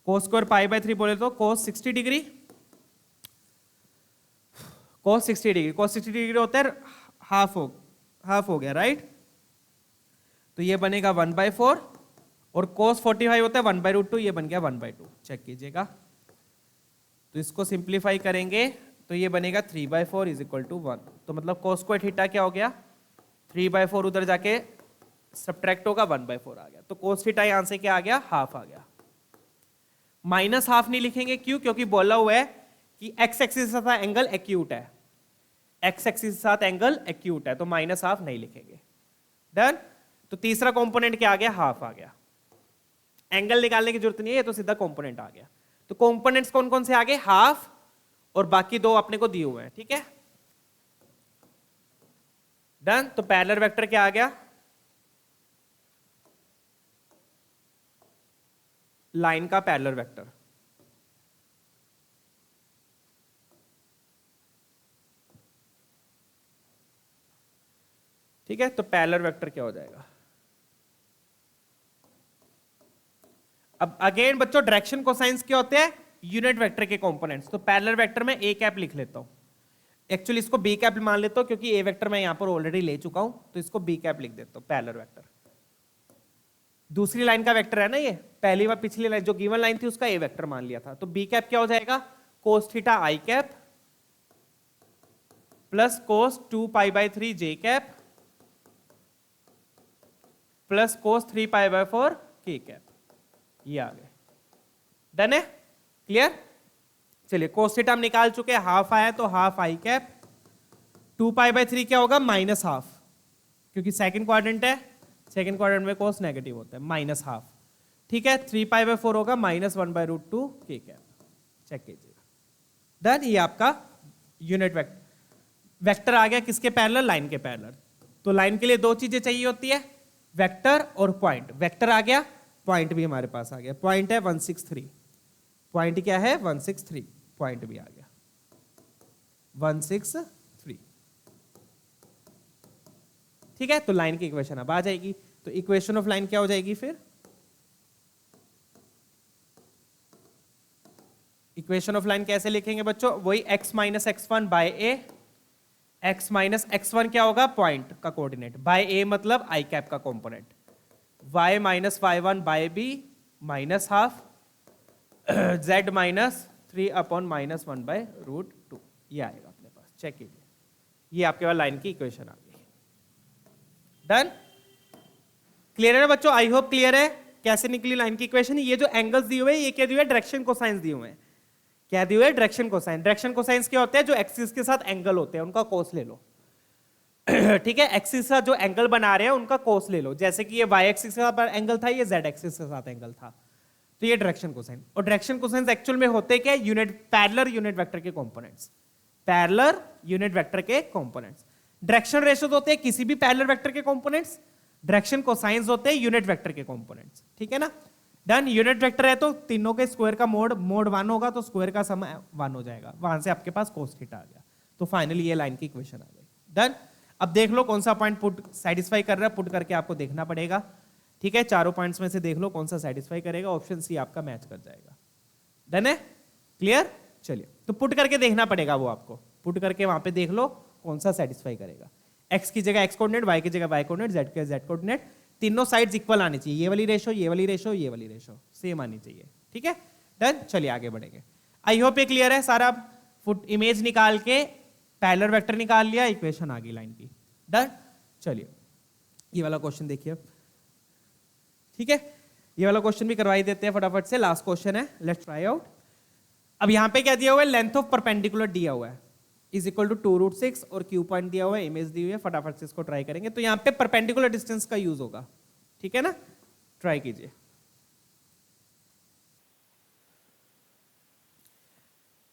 कोस स्क्वायर π/3 बोले तो कोस 60 डिग्री, कोस 60 डिग्री, कोस 60 डिग्री होता है हाफ हो गया, राइट। तो ये बनेगा 1/4, और कोस 45 होता है 1/√2, ये बन गया 1/2, चेक कीजिएगा। तो इसको सिंप्लीफाई करेंगे तो ये बनेगा 3/4 इज इक्वल टू 1। तो मतलब कोस स्क्वायर थीटा क्या हो गया, 3/4 उधर जाके सब्ट्रैक्ट होगा, 1/4 आ गया। तो कोस थीटा यहां से क्या आ गया, हाफ आ गया। माइनस हाफ नहीं लिखेंगे, क्यों, क्योंकि बोला हुआ है कि एक्स एक्सिस के साथ एंगल एक्यूट है, एक्स एक्सिस के साथ एंगल एक्यूट है, तो माइनस हाफ नहीं लिखेंगे, डन। तो तीसरा कंपोनेंट क्या आ गया, हाफ आ गया। एंगल निकालने की जरूरत नहीं है, ये तो सीधा कंपोनेंट आ गया। तो कंपोनेंट्स कौन कौन से आ गए, हाफ, और बाकी 2 अपने को दिए हुए हैं, ठीक है, डन। तो पैरेलल वेक्टर क्या आ गया, लाइन का पैरेलल वेक्टर, ठीक है। तो पैरेलल वेक्टर क्या हो जाएगा, अब अगेन बच्चों डायरेक्शन कोसाइंस क्या होते हैं, यूनिट वेक्टर के कंपोनेंट्स। तो पैरेलल वेक्टर में ए कैप लिख लेता हूं, एक्चुअली इसको बी कैप मान लेता हूं क्योंकि ए वेक्टर मैं यहां पर ऑलरेडी ले चुका हूं, तो इसको बी कैप लिख देता हूं, पैरेलल वेक्टर। दूसरी लाइन का वेक्टर है ना ये, पहली बार पिछली लाइन जो गिवन लाइन थी उसका ए वेक्टर मान लिया था, तो बी कैप क्या हो जाएगा, कोस थीटा आई कैप प्लस कोस 2π/3 जे कैप प्लस कोस 3π/4 के कैप। ये आ गए, डन है, क्लियर। चलिए कोस थीटा हम निकाल चुके हैं, हाफ आया तो हाफ आई कैप, 2π/3 क्या होगा, माइनस हाफ, क्योंकि सेकंड क्वाड्रेंट है, सेकंड क्वाड्रेंट में कोस नेगेटिव होता है, माइनस हाफ, ठीक है। 3π/4 होगा -1/√2 के कैप, चेक कीजिएगा, डन। ये आपका यूनिट वेक्टर वेक्टर आ गया, किसके पैरेलल, लाइन के पैरेलल। तो लाइन के लिए दो चीजें चाहिए होती है, वेक्टर और पॉइंट। वेक्टर आ गया, पॉइंट भी हमारे पास आ गया, पॉइंट है 163, पॉइंट क्या है 163, पॉइंट भी आ गया 163, ठीक है। तो लाइन की इक्वेशन अब आ जाएगी, तो इक्वेशन ऑफ लाइन क्या हो जाएगी फिर, इक्वेशन ऑफ लाइन कैसे लिखेंगे बच्चों, वही x minus x1 by A, x minus x1 क्या होगा, पॉइंट का कोऑर्डिनेट, बाय ए मतलब आई कैप का component, y minus y1 by B minus half, z minus 3/-1/√2, ये आएगा अपने पास, चेक कीजिए। ये आपके पास लाइन की इक्वेशन आ गई, डन, क्लियर है ना बच्चों, आई होप क्लियर है कैसे निकली लाइन की इक्वेशन। ये जो एंगल्स दिए हुए हैं ये क्या दिए हुए, डायरेक्शन कोसाइंस दिए हुए हैं, क्या दिए हुए, डायरेक्शन कोसाइन। डायरेक्शन कोसाइंस क्या होते हैं, जो एक्सिस के साथ एंगल होते हैं उनका कोस ले लो, ठीक है। एक्सिस का जो एंगल बना रहे हैं उनका कोस ले लो, जैसे कि ये y एक्सिस के साथ एंगल था, ये z एक्सिस के साथ एंगल था, तो ये डायरेक्शन कोसाइन। और डायरेक्शन कोसाइंस एक्चुअल में होते क्या, यूनिट पैरेलल यूनिट वेक्टर के कंपोनेंट्स, पैरेलल यूनिट वेक्टर के कंपोनेंट्स। डायरेक्शन रेशियोज होते हैं किसी भी पैरेलल वेक्टर के कंपोनेंट्स, डायरेक्शन कोसाइंस होते हैं यूनिट वेक्टर के कंपोनेंट्स, ठीक है ना, डन। यूनिट वेक्टर है तो तीनों के स्क्वायर का मोड 1 होगा, तो स्क्वायर का सम 1 हो जाएगा, वहां से आपके पास कोस थीटा आ गया, तो फाइनली ये लाइन की इक्वेशन आ गई, डन। अब देख लो कौन सा पॉइंट पुट सेटिस्फाई कर रहा है, पुट करके आपको देखना पड़ेगा, ठीक है। चारों पॉइंट्स में से देख लो कौन सा सेटिस्फाई करेगा, ऑप्शन सी आपका मैच कर जाएगा, डन है, क्लियर। चलिए तो पुट करके देखना पड़ेगा, वो आपको पुट करके वहां पे देख लो कौन सा सेटिस्फाई करेगा। x की जगह x कोऑर्डिनेट, y की जगह y कोऑर्डिनेट, z के z कोऑर्डिनेट, तीनों साइड्स इक्वल आनी चाहिए, ये वाली रेशो, ये वाली रेशो, ये वाली रेशो सेम आनी चाहिए, ठीक है, डन। चलिए आगे बढ़ेंगे, आई होप ये क्लियर है सारा। फुट इमेज निकाल के पैरेलल वेक्टर निकाल लिया, इक्वेशन आ गई लाइन की, डन। चलिए ये वाला क्वेश्चन देखिए, ठीक है, ये वाला क्वेश्चन भी करवाई देते हैं फटाफट से, लास्ट क्वेश्चन है, लेट्स ट्राई आउट। अब यहां पे क्या दिया हुआ है, लेंथ ऑफ परपेंडिकुलर दिया हुआ है इज इक्वल टू 2√6 और क्यू पॉइंट दिया हुआ है, इमेज दी हुई है, फटाफट से इसको ट्राई करेंगे। तो यहां पे परपेंडिकुलर डिस्टेंस का यूज होगा, ठीक है ना, ट्राई कीजिए।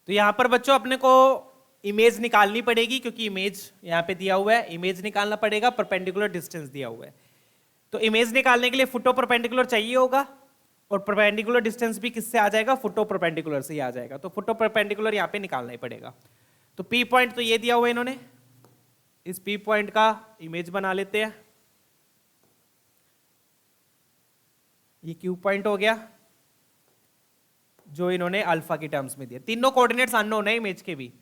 तो यहां पर बच्चों अपने को इमेज निकालनी पड़ेगी, क्योंकि इमेज यहां पे दिया हुआ है, इमेज निकालना पड़ेगा, परपेंडिकुलर डिस्टेंस दिया हुआ है। तो इमेज निकालने के लिए फुटो परपेंडिकुलर चाहिए होगा, और परपेंडिकुलर डिस्टेंस भी किससे आ जाएगा, फुटो परपेंडिकुलर से ही आ जाएगा, तो फुटो परपेंडिकुलर यहां पे निकालना ही पड़ेगा। तो पी पॉइंट तो ये दिया हुआ है इन्होंने, इस पी पॉइंट का इमेज बना लेते हैं, ये क्यू पॉइंट हो गया जो इन्होंने अल्फा की टर्म्स में दिया। तीनों कोऑर्डिनेट्स अननोन है इमेज के भी,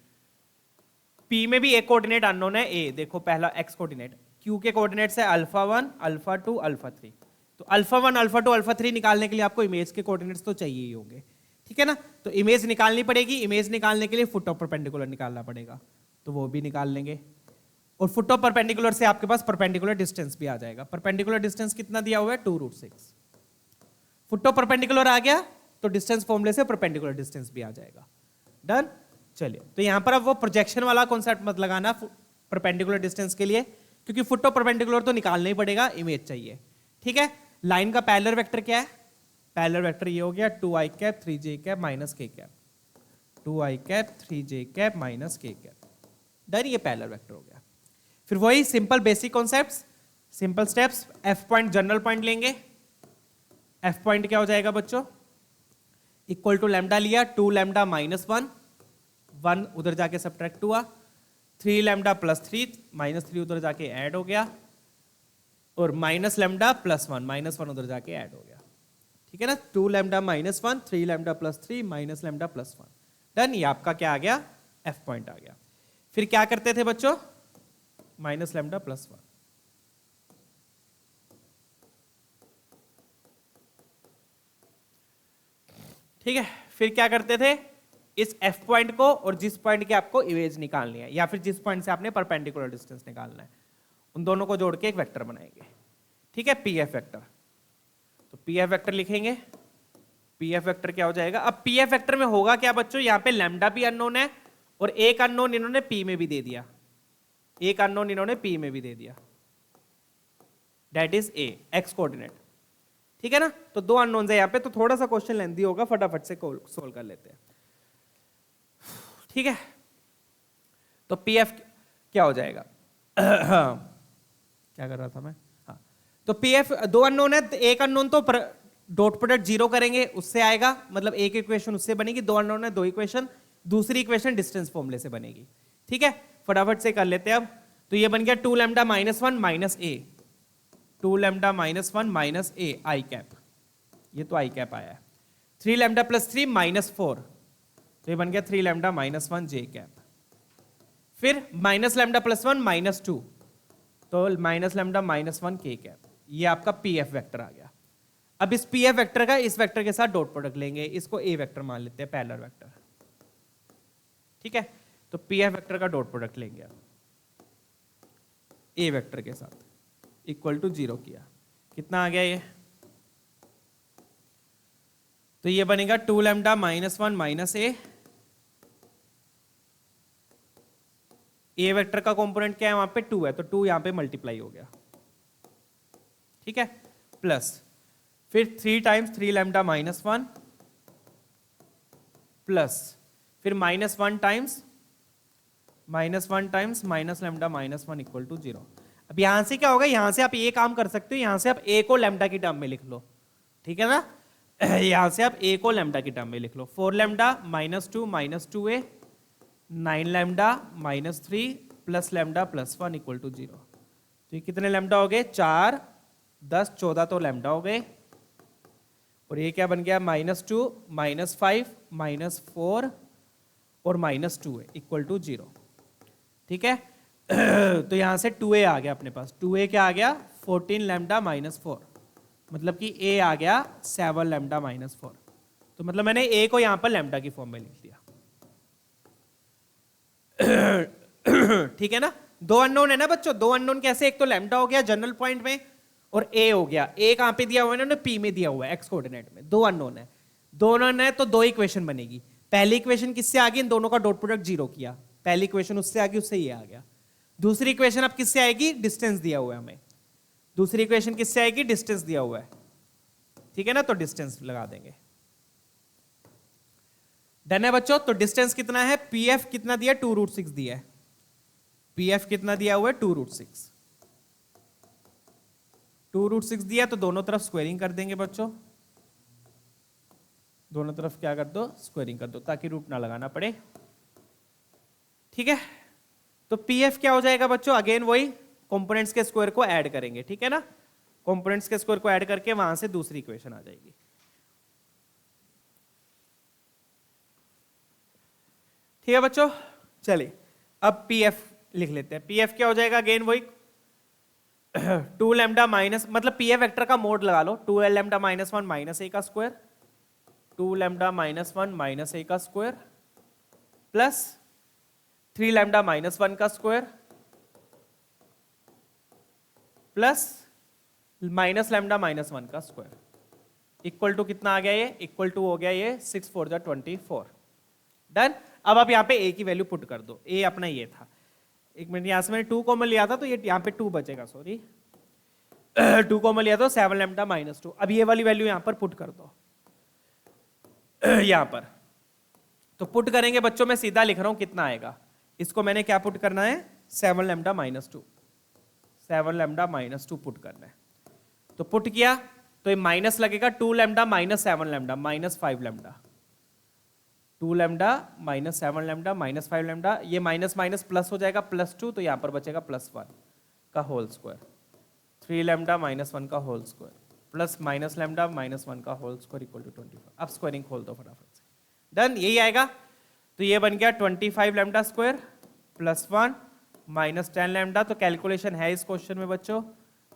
पी में भी एक कोऑर्डिनेट अननोन है ए, देखो पहला एक्स कोऑर्डिनेट, क्यू के कोऑर्डिनेट्स है α1 α2 α3, तो α1 α2 α3 निकालने के लिए आपको इमेज के कोऑर्डिनेट्स तो चाहिए ही होंगे, ठीक है ना। तो इमेज निकालनी पड़ेगी, इमेज निकालने के लिए फुट ऑफ परपेंडिकुलर निकालना पड़ेगा, तो वो भी निकाल लेंगे। और फुट ऑफ परपेंडिकुलर से आपके पास परपेंडिकुलर डिस्टेंस भी आ जाएगा। परपेंडिकुलर डिस्टेंस कितना दिया हुआ है, 2√6। फुट ऑफ परपेंडिकुलर आ गया तो डिस्टेंस फॉर्मूले से परपेंडिकुलर डिस्टेंस भी आ जाएगा, डन। चलिए तो यहां पर अब वो प्रोजेक्शन वाला कॉन्सेप्ट मत लगाना परपेंडिकुलर डिस्टेंस के लिए, क्योंकि फुट ऑफ परपेंडिकुलर तो निकालना ही पड़ेगा, इमेज चाहिए, ठीक है। लाइन का पैरेलल वेक्टर क्या है, पैरेलल वेक्टर ये हो गया 2i cap 3j cap minus k cap, 2i cap 3j cap minus k cap, done, ये पैरेलल वेक्टर हो गया। फिर वही simple basic concepts, simple steps, F point general point लेंगे, एफ पॉइंट क्या हो जाएगा बच्चों, इक्वल टू लैम्डा लिया, 2 लैम्डा माइनस 1 उधर जाके सब्ट्रैक्ट हुआ, 3 लैम्डा प्लस 3 -3 उधर जाके ऐड हो गया, और माइनस लैम्डा प्लस 1 उधर जाके ऐड हो गया, ठीक है ना। 2 lambda minus 1 3 lambda plus 3 minus lambda plus 1, done. ये आपका क्या आ गया, एफ पॉइंट आ गया। फिर क्या करते थे बच्चों, माइनस लैम्डा प्लस 1। ठीक है, फिर क्या करते थे, इस एफ पॉइंट को और जिस पॉइंट की आपको इमेज निकालनी है या फिर जिस पॉइंट से आपने परपेंडिकुलर डिस्टेंस निकालना है, उन दोनों को जोड़ के एक वेक्टर बनाएंगे। ठीक है, पी एफ वेक्टर। तो पी एफ वेक्टर लिखेंगे। पी एफ वेक्टर क्या हो जाएगा, अब पी एफ वेक्टर में होगा क्या बच्चों, यहां पे लैम्डा भी अननोन है और एक अननोन इन्होंने पी में भी दे दिया, एक अननोन इन्होंने पी में भी दे दिया, that is a x coordinate. ठीक है ना, तो दो अननोन्स है यहाँ पे, तो थोड़ा सा क्वेश्चन लेंथी होगा, फटाफट से सोल्व कर लेते हैं। ठीक है, तो पी एफ क्या हो जाएगा क्या कर रहा था मैं, हाँ, तो पी एफ दो अननोन है, एक अननोन तो डॉट प्रोडक्ट जीरो करेंगे उससे आएगा, मतलब एक इक्वेशन उससे बनेगी, दो अननोन है दो इक्वेशन, दूसरी इक्वेशन डिस्टेंस फॉर्मूले से बनेगी। ठीक है, फटाफट से कर लेते हैं अब। तो ये बन गया 2 लैम्डा माइनस 1 माइनस ए, 2 लैम्डा माइनस 1 माइनस ए आई कैप, ये तो आई कैप आया है। 3 लैम्डा प्लस 3 माइनस 4, तो ये बन गया 3 लैम्डा माइनस 1 जे कैप। फिर माइनस लैम्डा प्लस 1 माइनस 2, तो माइनस लैम्डा माइनस 1 के कैप, ये आपका पी एफ वेक्टर आ गया। अब इस पी एफ वेक्टर का इस वेक्टर के साथ डॉट प्रोडक्ट लेंगे, इसको ए वेक्टर मान लेते हैं, पैरेलल वेक्टर। ठीक है, तो पी एफ वेक्टर का डॉट प्रोडक्ट लेंगे अब ए वेक्टर के साथ, इक्वल टू 0 किया, कितना आ गया ये, तो ये बनेगा 2 लैम्डा माइनस 1 माइनस ए वेक्टर का कंपोनेंट क्या है वहां पे 2 है, तो 2 यहां पे मल्टीप्लाई हो गया। ठीक है, प्लस फिर 3 टाइम्स 3 लैम्डा माइनस 1 प्लस फिर minus 1 times minus lambda minus 1 equal to 0। अब यहां से क्या होगा, यहां से आप ये काम कर सकते हो, यहां से आप ए को लैम्डा की टर्म में लिख लो। ठीक है ना, यहां से आप ए को लैम्डा की टर्म में लिख लो, 4 lambda minus 2 a 9 lambda minus 3 plus lambda plus 1 equal to 0। तो ये कितने लैम्डा हो गए, 4 10 14 तो लैम्डा हो गए, और ये क्या बन गया -2 -5 -4 और -2 इक्वल टू 0। ठीक है, तो यहां से 2a आ गया अपने पास, 2a क्या आ गया 14 लैम्डा -4, मतलब कि a आ गया 7 लैम्डा -4। तो मतलब मैंने a को यहां पर लैम्डा की फॉर्म में लिख दिया। ठीक है ना, दो अननोन है ना बच्चों, दो अननोन कैसे, एक तो लैम्डा हो गया जनरल पॉइंट में और a हो गया, a कहां पे दिया हुआ है ना, p में दिया हुआ है x कोऑर्डिनेट में। दो अननोन है, दो अननोन है तो दो इक्वेशन बनेगी। पहली इक्वेशन किससे आ गई, इन दोनों का डॉट प्रोडक्ट 0 किया, पहली इक्वेशन उससे आ गई, उससे ये आ गया। दूसरी इक्वेशन अब किससे आएगी, डिस्टेंस दिया हुआ है हमें, दूसरी इक्वेशन किससे आएगी, डिस्टेंस दिया हुआ है। ठीक है ना, तो डिस्टेंस लगा देंगे। डन है बच्चों, तो डिस्टेंस कितना है, पीएफ कितना दिया 2√6 दिया है, पीएफ कितना दिया हुआ है 2√6, 2√6 दिया, तो दोनों तरफ स्क्वायरिंग कर देंगे बच्चों, दोनों तरफ क्या कर दो, स्क्वायरिंग कर दो, ताकि रूट ना लगाना पड़े। ठीक है, तो पीएफ क्या हो जाएगा बच्चों, अगेन वही कंपोनेंट्स के स्क्वायर को ऐड करेंगे। ठीक है ना, कंपोनेंट्स के स्क्वायर को ऐड करके वहां से दूसरी इक्वेशन आ जाएगी। ठीक है बच्चों, चलिए अब पीएफ लिख लेते हैं। पीएफ क्या हो जाएगा, अगेन वही 2 लैम्डा माइनस, मतलब पीएफ वेक्टर का मोड लगा लो, 2 लैम्डा माइनस 1 माइनस ए का स्क्वायर, 2 लैम्डा माइनस 1 माइनस ए का स्क्वायर प्लस 3 लैम्डा माइनस 1 का square plus minus lambda minus 1 का स्क्वायर इक्वल टू कितना आ गया, ये इक्वल टू हो गया ये 6 4 जा 24। डन। अब आप यहाँ पे a की वैल्यू पुट कर दो, a अपना ये था, एक मिनट, यहां से मैंने 2 कॉमन लिया था तो ये यहाँ पे 2 बचेगा, सॉरी 2 कॉमन लिया तो 7 लैम्डा माइनस 2। अब ये वाली वैल्यू यहां पर पुट कर दो यहां पर, तो पुट करेंगे बच्चों, मैं सीधा लिख रहा हूं कितना आएगा, इसको मैंने क्या पुट करना है 7 lambda minus 2, 7 lambda minus 2 put करना है। तो पुट किया तो ये माइनस लगेगा, 2 lambda minus 7 lambda minus 5 lambda, 2 lambda minus 7 lambda minus 5 lambda, ये माइनस माइनस प्लस हो जाएगा +2, तो यहां पर बचेगा +1 का होल स्क्वायर, 3 लैम्डा माइनस 1 का whole square plus minus lambda minus 1 का होल स्क्वायर इक्वल टू 25। अब स्क्वायरिंग खोल दो फटाफट से, डन, यही आएगा। तो ये बन गया 25 लैम्डा स्क्वायर +1 माइनस 10 लैम्डा। तो कैलकुलेशन है इस क्वेश्चन में बच्चों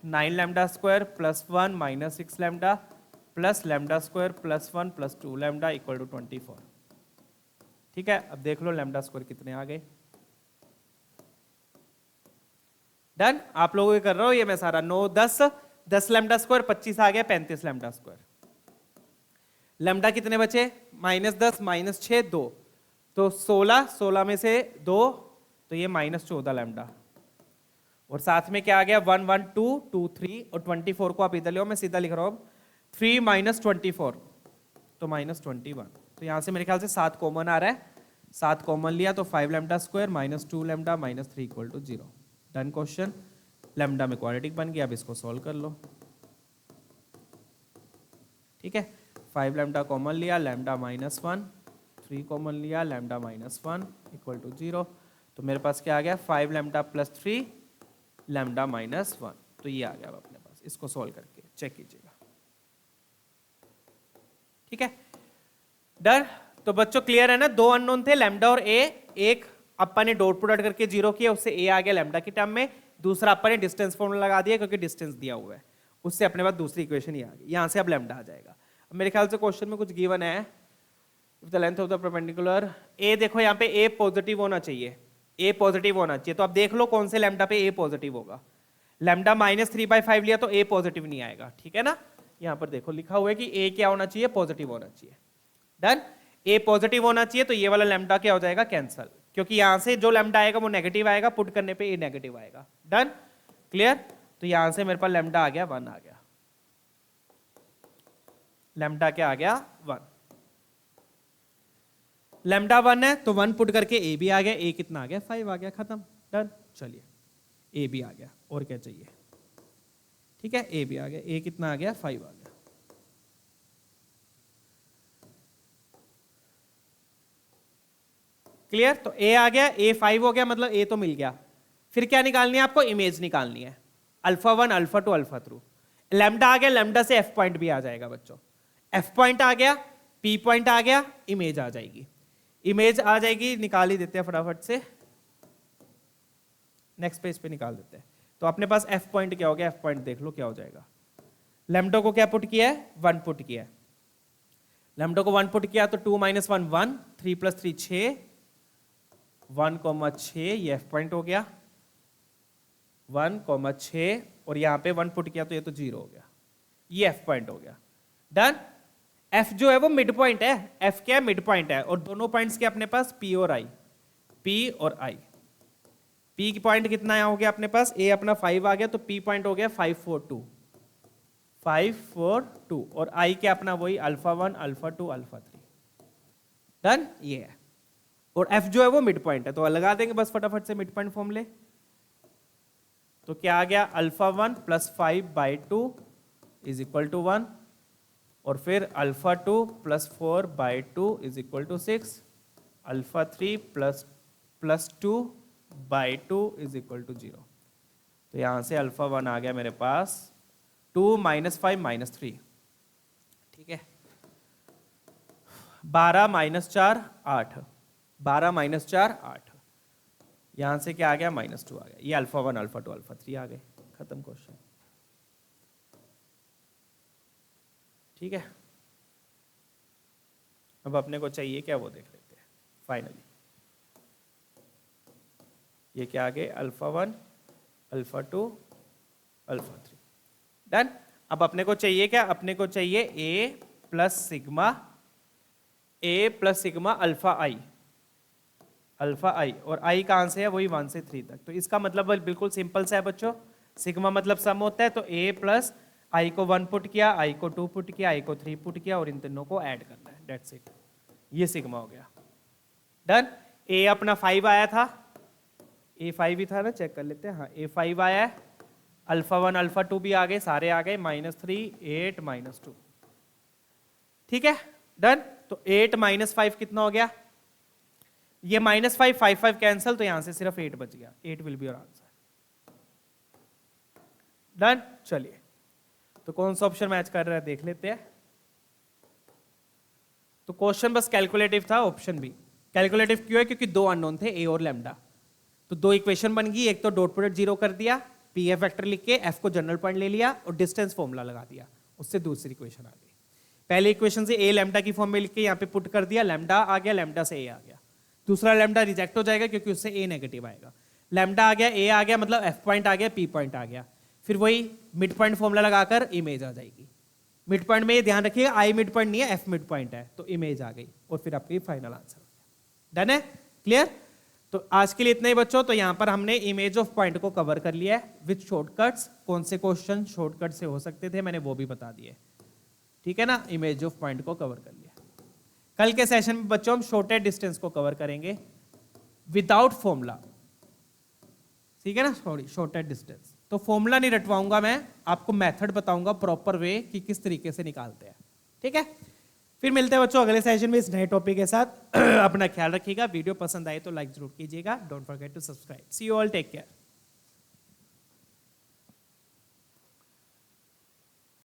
9 lambda square +1 minus 6 lambda plus lambda square +1 + 2 lambda equal to 24। ठीक है, अब देख लो लैम्डा स्क्वायर कितने आ गए। डन। आप लोगों को कर रहा हूं ये मैं सारा 9 10 लैम्डा स्क्वायर 25 आ गया 35 लैम्डा स्क्वायर। लैम्डा कितने बचे -10 -6 2 तो 16 में से 2 तो ये -14 लैम्डा और साथ में क्या आ गया 1 1 2 2 3 और 24 को आप इधर ले, मैं सीधा लिख रहा हूं 3 - 24 तो -21। तो यहां से मेरे ख्याल से 7 कॉमन आ रहा है, 7 कॉमन लिया तो 5 lambda square -2 lambda -3 equal to 0। Done question. Lambda में क्वाड्रेटिक बन गया, अब इसको सॉल्व कर लो। ठीक है, 5 लैम्डा कॉमन लिया, लैम्डा -1 3 कॉमन लिया, लैम्डा -1 इक्वल टू 0। तो मेरे पास क्या आ गया 5 लैम्डा +3 लैम्डा -1 तो ये आ गया अब अपने पास। इसको सॉल्व करके चेक कीजिएगा। ठीक है डर। तो बच्चों क्लियर है ना, 2 अननोन थे लैम्डा और ए, एक अपन ने डॉट प्रोडक्ट करके 0 किया उससे ए आ गया लैम्डा की टर्म में, दूसरा अपन ने डिस्टेंस फॉर्मूला लगा दिया क्योंकि डिस्टेंस दिया हुआ है, उससे अपने पास दूसरी इक्वेशन ही आ गई। यहां से अब लैम्डा आ जाएगा। अब मेरे ख्याल से क्वेश्चन में कुछ गिवन है if the length of the perpendicular A, देखो यहाँ पे ए पॉजिटिव होना चाहिए, ए पॉजिटिव होना चाहिए। तो अब देख लो कौन से लैम्डा पे ए पॉजिटिव होगा। लैम्डा -3/5 लिया तो ए पॉजिटिव नहीं आएगा। ठीक है ना, यहाँ पर देखो लिखा हुआ है कि ए क्या होना चाहिए पॉजिटिव होना चाहिए। डन। ए पॉजिटिव होना चाहिए तो ये वाला लैम्डा क्या हो जाएगा कैंसल, क्योंकि यहां से जो लैम्डा आएगा वो नेगेटिव आएगा, पुट करने पे ए नेगेटिव आएगा। Done clear. तो यहां से मेरे पास लैम्डा आ गया 1 आ गया, लैम्डा क्या आ गया 1। लैम्डा 1 है तो 1 पुट करके ए भी आ गया, ए कितना आ गया 5 आ गया, खत्म। डन। चलिए ए भी आ गया, और क्या चाहिए। ठीक है, ए भी आ गया, ए कितना आ गया 5 आ गया। क्लियर। तो ए आ गया, ए 5 हो गया, मतलब ए तो मिल गया। फिर क्या निकालनी है आपको, इमेज निकालनी है, α1 α2 α3। लैम्डा आ गया, लैम्डा से एफ पॉइंट भी आ जाएगा बच्चों, एफ पॉइंट आ गया, पी पॉइंट आ गया, इमेज आ जाएगी। इमेज आ जाएगी, निकाल ही देते हैं फटाफट से, नेक्स्ट पेज पे निकाल देते हैं। तो अपने पास एफ पॉइंट क्या हो गया, एफ पॉइंट देख लो क्या हो जाएगा। लैम्डा को क्या पुट किया है 1 पुट किया है, लैम्डा को 1 पुट किया तो 2 - 1 1 3 + 3 6 1,6 ये एफ पॉइंट हो गया 1,6 और यहां पे 1 पुट किया तो ये तो 0 हो गया, ये एफ पॉइंट हो गया। डन। एफ जो है वो मिड पॉइंट है, एफ क्या है मिड पॉइंट है, और दोनों पॉइंट्स के अपने पास पी और आई, पी और आई। पी की पॉइंट कितना हो गया अपने पास, ए अपना 5 आ गया तो पी पॉइंट हो गया 5 4 2 5 4 2 और आई क्या अपना वही α1 α2 α3। डन। ये है, और एफ जो है वो मिड पॉइंट है तो लगा देंगे बस फटाफट से मिड पॉइंट फॉर्मूले। तो क्या आ गया α1 + 5/2 = 1 और फिर α2 + 4/2 = 6, α3 + 2/2 = 0। तो यहां से α1 आ गया मेरे पास 2 - 5 - 3। ठीक है, 12 - 4 8, 12 - 4 8, यहां से क्या आ गया -2 आ गया, ये α1 α2 α3 आ गए, खत्म क्वेश्चन। ठीक है, अब अपने को चाहिए क्या वो देख लेते हैं फाइनली। ये क्या आ गए α1 α2 α3। डन। अब अपने को चाहिए क्या, अपने को चाहिए a + सिग्मा अल्फा i और i कहां से है वही 1 से 3 तक। तो इसका मतलब बिल्कुल सिंपल सा है बच्चों, सिग्मा मतलब सम होता है, तो a + i को 1 पुट किया, i को 2 पुट किया, i को 3 पुट किया और इन तीनों को ऐड करना है, दैट्स इट। ये सिग्मा हो गया। डन। a अपना 5 आया था, a 5 ही था ना, चेक कर लेते हैं, हाँ a 5 आया है, α1 α2 भी आ गए, सारे आ गए, -3 8 -2। ठीक है डन। तो 8 - 5 कितना हो गया, ये -5 5 5 कैंसल, तो यहां से सिर्फ 8 बच गया, 8 will be your answer. Done. चलिए तो कौन सा ऑप्शन मैच कर रहा है देख लेते हैं। तो क्वेश्चन बस कैलकुलेटिव था, ऑप्शन बी। कैलकुलेटिव क्यों है, क्योंकि 2 अननोन थे ए और लैम्डा, तो दो इक्वेशन बन गई, एक तो डॉट प्रोडक्ट जीरो कर दिया, पी एफ फैक्टर लिख के एफ को जनरल पॉइंट ले लिया और डिस्टेंस फॉर्मूला लगा दिया, उससे दूसरी इक्वेशन आ गई। पहले इक्वेशन से ए लैम्डा की फॉर्म में लिख के यहाँ पे पुट कर दिया, लैम्डा आ गया, लैम्डा से ए आ गया। दूसरा लैम्डा रिजेक्ट हो जाएगा क्योंकि उससे ए नेगेटिव आएगा। लैम्डा आ गया, ए आ गया, मतलब एफ पॉइंट आ गया, पी पॉइंट आ गया। फिर वही मिड पॉइंट फॉर्मूला लगाकर इमेज आ जाएगी। मिड पॉइंट में ये ध्यान रखिएगा आई मिड पॉइंट नहीं है, एफ मिड पॉइंट है, तो इमेज आ गई और फिर आपकी फाइनल आंसर। डन है? क्लियर? तो आज के लिए इतना ही बच्चों। तो यहाँ पर हमने इमेज ऑफ पॉइंट को कवर कर लिया है विद शॉर्टकट्स। कौन से क्वेश्चन शॉर्टकट से हो सकते थे मैंने वो भी बता दिए, ठीक है ना। इमेज ऑफ पॉइंट को कवर कर लिया। कल के सेशन में बच्चों हम शॉर्टेस्ट डिस्टेंस को कवर करेंगे विदाउट फॉर्मूला, ठीक है ना। सॉरी, शॉर्टेस्ट डिस्टेंस तो फॉर्मूला नहीं रटवाऊंगा मैं, आपको मेथड बताऊंगा प्रॉपर वे कि किस तरीके से निकालते हैं, ठीक है। फिर मिलते हैं बच्चों अगले सेशन में इस नए टॉपिक के साथ। अपना ख्याल रखिएगा। वीडियो पसंद आए तो लाइक जरूर कीजिएगा। Don't forget to subscribe. See you all, take care.